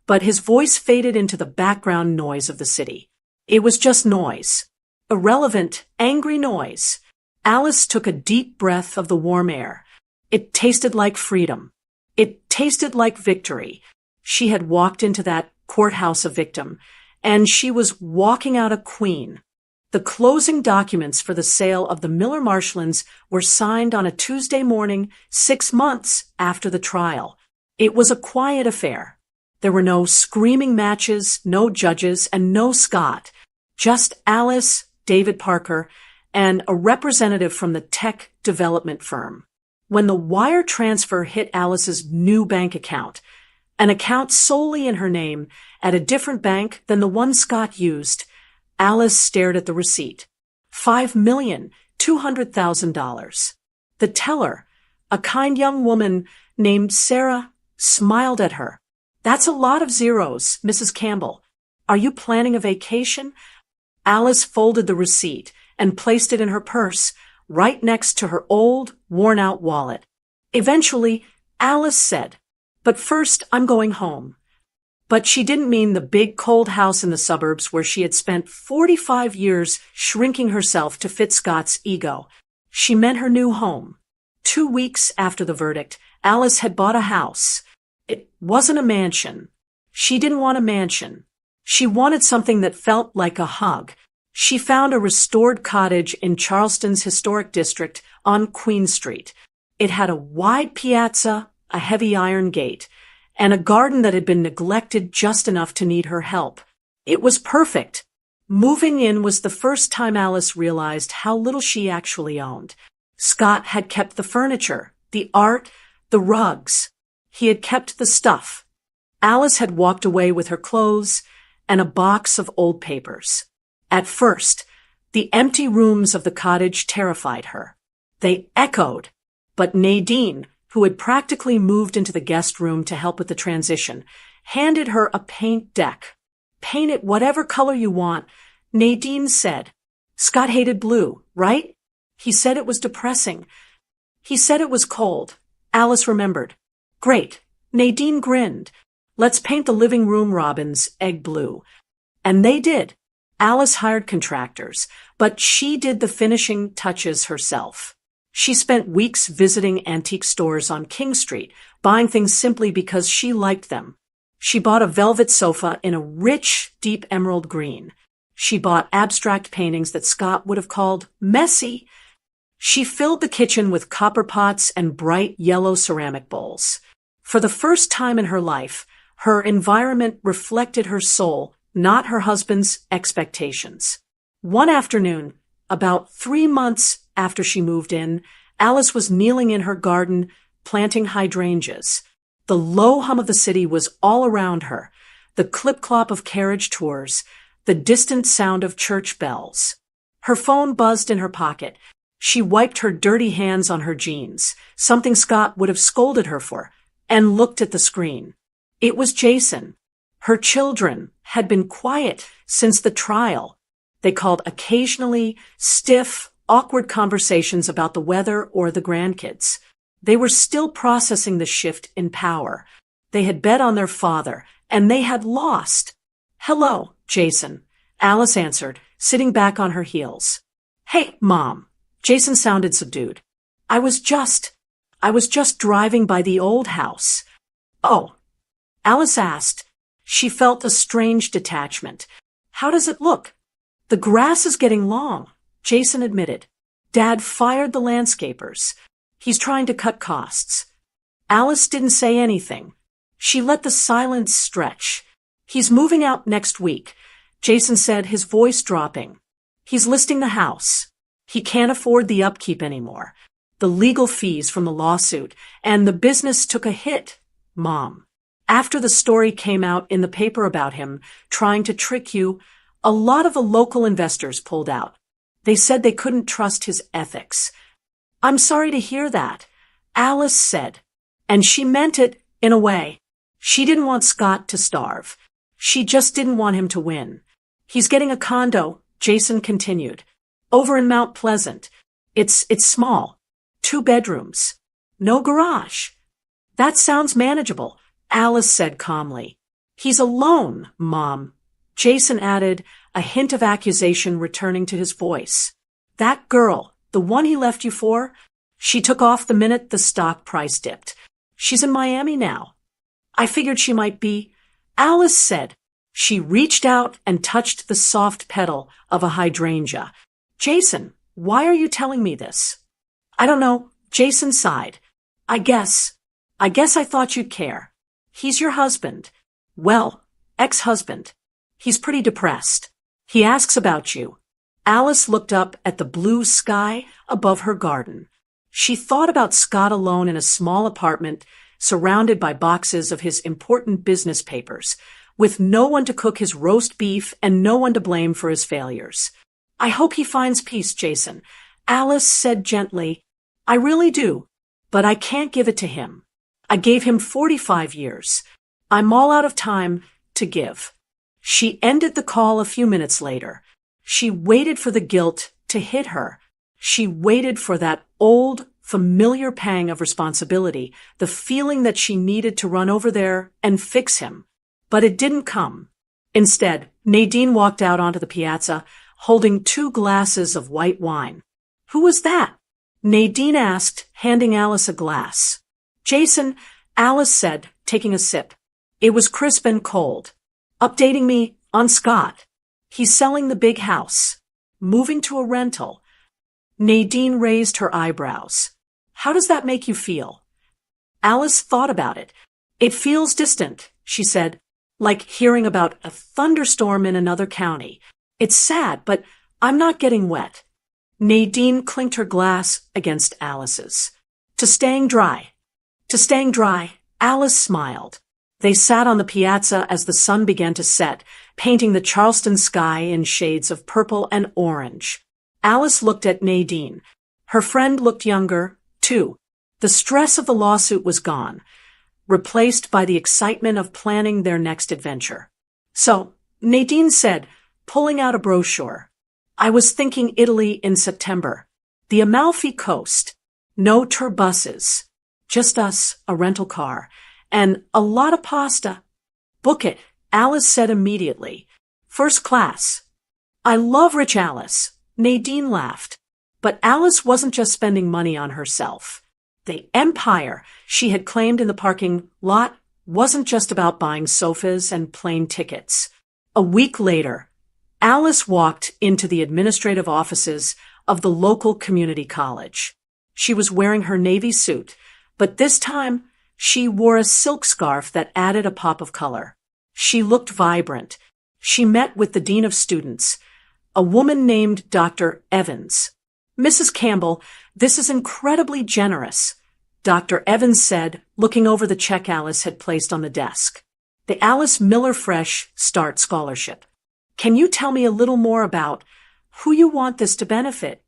but his voice faded into the background noise of the city. It was just noise. Irrelevant, angry noise. Alice took a deep breath of the warm air. It tasted like freedom. It tasted like victory. She had walked into that courthouse a victim, and she was walking out a queen. The closing documents for the sale of the Miller Marshlands were signed on a Tuesday morning, 6 months after the trial. It was a quiet affair. There were no screaming matches, no judges, and no Scott. Just Alice, David Parker, and a representative from the tech development firm. When the wire transfer hit Alice's new bank account, an account solely in her name at a different bank than the one Scott used, Alice stared at the receipt. $5,200,000. The teller, a kind young woman named Sarah, smiled at her. That's a lot of zeros, Mrs. Campbell. Are you planning a vacation? Alice folded the receipt and placed it in her purse, right next to her old, worn-out wallet. Eventually, Alice said, "But first, I'm going home." But she didn't mean the big cold house in the suburbs where she had spent 45 years shrinking herself to fit Scott's ego. She meant her new home. 2 weeks after the verdict, Alice had bought a house. It wasn't a mansion. She didn't want a mansion. She wanted something that felt like a hug. She found a restored cottage in Charleston's historic district on Queen Street. It had a wide piazza, a heavy iron gate, and a garden that had been neglected just enough to need her help. It was perfect. Moving in was the first time Alice realized how little she actually owned. Scott had kept the furniture, the art, the rugs. He had kept the stuff. Alice had walked away with her clothes and a box of old papers. At first, the empty rooms of the cottage terrified her. They echoed, but Nadine, who had practically moved into the guest room to help with the transition, handed her a paint deck. "Paint it whatever color you want," Nadine said. Scott hated blue, right? He said it was depressing. He said it was cold. Alice remembered. "Great." Nadine grinned. "Let's paint the living room robins egg blue." And they did. Alice hired contractors, but she did the finishing touches herself. She spent weeks visiting antique stores on King Street, buying things simply because she liked them. She bought a velvet sofa in a rich, deep emerald green. She bought abstract paintings that Scott would have called messy. She filled the kitchen with copper pots and bright yellow ceramic bowls. For the first time in her life, her environment reflected her soul, not her husband's expectations. One afternoon, about 3 months after she moved in, Alice was kneeling in her garden, planting hydrangeas. The low hum of the city was all around her, the clip-clop of carriage tours, the distant sound of church bells. Her phone buzzed in her pocket. She wiped her dirty hands on her jeans, something Scott would have scolded her for, and looked at the screen. It was Jason. Her children had been quiet since the trial. They called occasionally, stiff, awkward conversations about the weather or the grandkids. They were still processing the shift in power. They had bet on their father, and they had lost. "Hello, Jason," Alice answered, sitting back on her heels. "Hey, Mom." Jason sounded subdued. I was just driving by the old house." "Oh," Alice asked. She felt a strange detachment. "How does it look?" "The grass is getting long," Jason admitted. "Dad fired the landscapers. He's trying to cut costs." Alice didn't say anything. She let the silence stretch. "He's moving out next week," Jason said, his voice dropping. "He's listing the house. He can't afford the upkeep anymore. The legal fees from the lawsuit, and the business took a hit, Mom. After the story came out in the paper about him trying to trick you, a lot of the local investors pulled out. They said they couldn't trust his ethics." "I'm sorry to hear that," Alice said. And she meant it in a way. She didn't want Scott to starve. She just didn't want him to win. "He's getting a condo," Jason continued, "over in Mount Pleasant. It's small. 2 bedrooms. No garage. That sounds manageable, Alice said calmly. He's alone, Mom. Jason added, a hint of accusation returning to his voice. That girl, the one he left you for, she took off the minute the stock price dipped. She's in Miami now. I figured she might be, Alice said. She reached out and touched the soft petal of a hydrangea. Jason, why are you telling me this? I don't know, Jason sighed. I guess I thought you'd care. He's your husband. Well, ex-husband. He's pretty depressed. He asks about you. Alice looked up at the blue sky above her garden. She thought about Scott alone in a small apartment, surrounded by boxes of his important business papers, with no one to cook his roast beef and no one to blame for his failures. I hope he finds peace, Jason. Alice said gently, I really do, but I can't give it to him. I gave him 45 years. I'm all out of time to give. She ended the call a few minutes later. She waited for the guilt to hit her. She waited for that old, familiar pang of responsibility, the feeling that she needed to run over there and fix him. But it didn't come. Instead, Nadine walked out onto the piazza, holding 2 glasses of white wine. Who was that? Nadine asked, handing Alice a glass. Jason, Alice said, taking a sip. It was crisp and cold. Updating me on Scott. He's selling the big house. Moving to a rental. Nadine raised her eyebrows. How does that make you feel? Alice thought about it. It feels distant, she said, like hearing about a thunderstorm in another county. It's sad, but I'm not getting wet. Nadine clinked her glass against Alice's. To staying dry. To staying dry, Alice smiled. They sat on the piazza as the sun began to set, painting the Charleston sky in shades of purple and orange. Alice looked at Nadine. Her friend looked younger, too. The stress of the lawsuit was gone, replaced by the excitement of planning their next adventure. So, Nadine said, pulling out a brochure, I was thinking Italy in September. The Amalfi Coast. No tour buses. Just us, a rental car, and a lot of pasta. Book it, Alice said immediately. First class. I love rich Alice. Nadine laughed. But Alice wasn't just spending money on herself. The empire she had claimed in the parking lot wasn't just about buying sofas and plane tickets. A week later, Alice walked into the administrative offices of the local community college. She was wearing her navy suit, but this time she wore a silk scarf that added a pop of color. She looked vibrant. She met with the dean of students, a woman named Dr. Evans. Mrs. Campbell, this is incredibly generous, Dr. Evans said, looking over the check Alice had placed on the desk. The Alice Miller Fresh Start Scholarship. Can you tell me a little more about who you want this to benefit?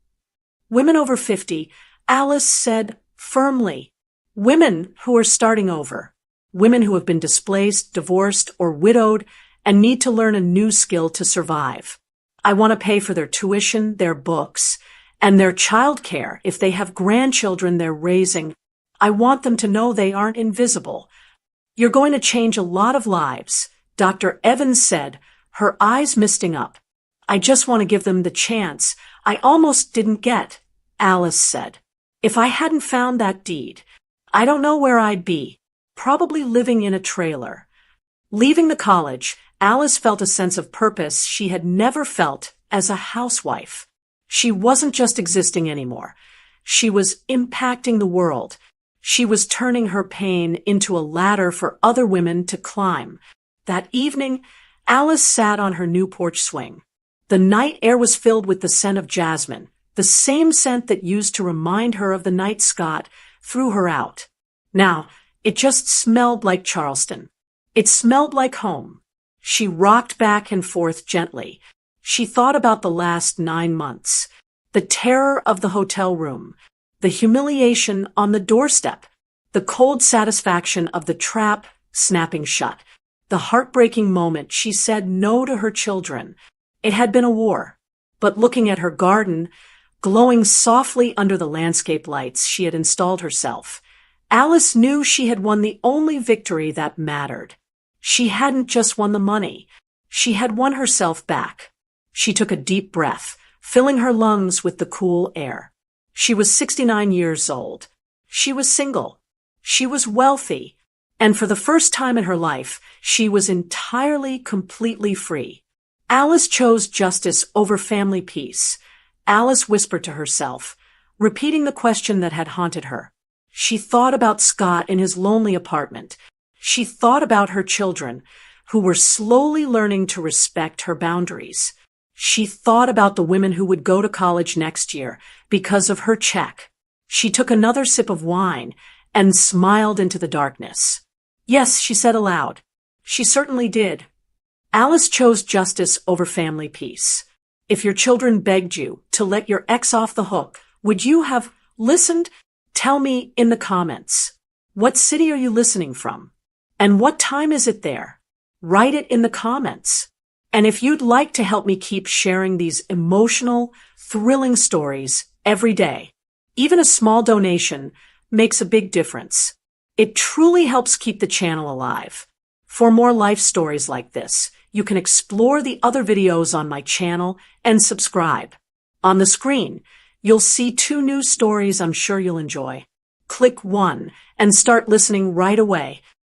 Women over 50, Alice said firmly. Women who are starting over. Women who have been displaced, divorced, or widowed and need to learn a new skill to survive. I want to pay for their tuition, their books, and their childcare if they have grandchildren they're raising. I want them to know they aren't invisible. You're going to change a lot of lives, Dr. Evans said, her eyes misting up. I just want to give them the chance I almost didn't get, Alice said. If I hadn't found that deed, I don't know where I'd be, probably living in a trailer. Leaving the college, Alice felt a sense of purpose she had never felt as a housewife. She wasn't just existing anymore. She was impacting the world. She was turning her pain into a ladder for other women to climb. That evening, Alice sat on her new porch swing. The night air was filled with the scent of jasmine, the same scent that used to remind her of the night Scott threw her out. Now, it just smelled like Charleston. It smelled like home. She rocked back and forth gently. She thought about the last 9 months, the terror of the hotel room, the humiliation on the doorstep, the cold satisfaction of the trap snapping shut, the heartbreaking moment she said no to her children. It had been a war. But looking at her garden, glowing softly under the landscape lights she had installed herself. Alice knew she had won the only victory that mattered. She hadn't just won the money. She had won herself back. She took a deep breath, filling her lungs with the cool air. She was 69 years old. She was single. She was wealthy. And for the first time in her life, she was entirely, completely free. Alice chose justice over family peace. Alice whispered to herself, repeating the question that had haunted her. She thought about Scott in his lonely apartment. She thought about her children, who were slowly learning to respect her boundaries. She thought about the women who would go to college next year because of her check. She took another sip of wine and smiled into the darkness. Yes, she said aloud. She certainly did. Alice chose justice over family peace. If your children begged you to let your ex off the hook, would you have listened? Tell me in the comments. What city are you listening from? And what time is it there? Write it in the comments. And if you'd like to help me keep sharing these emotional, thrilling stories every day, even a small donation makes a big difference. It truly helps keep the channel alive. For more life stories like this, you can explore the other videos on my channel and subscribe. On the screen, you'll see 2 new stories I'm sure you'll enjoy. Click one and start listening right away.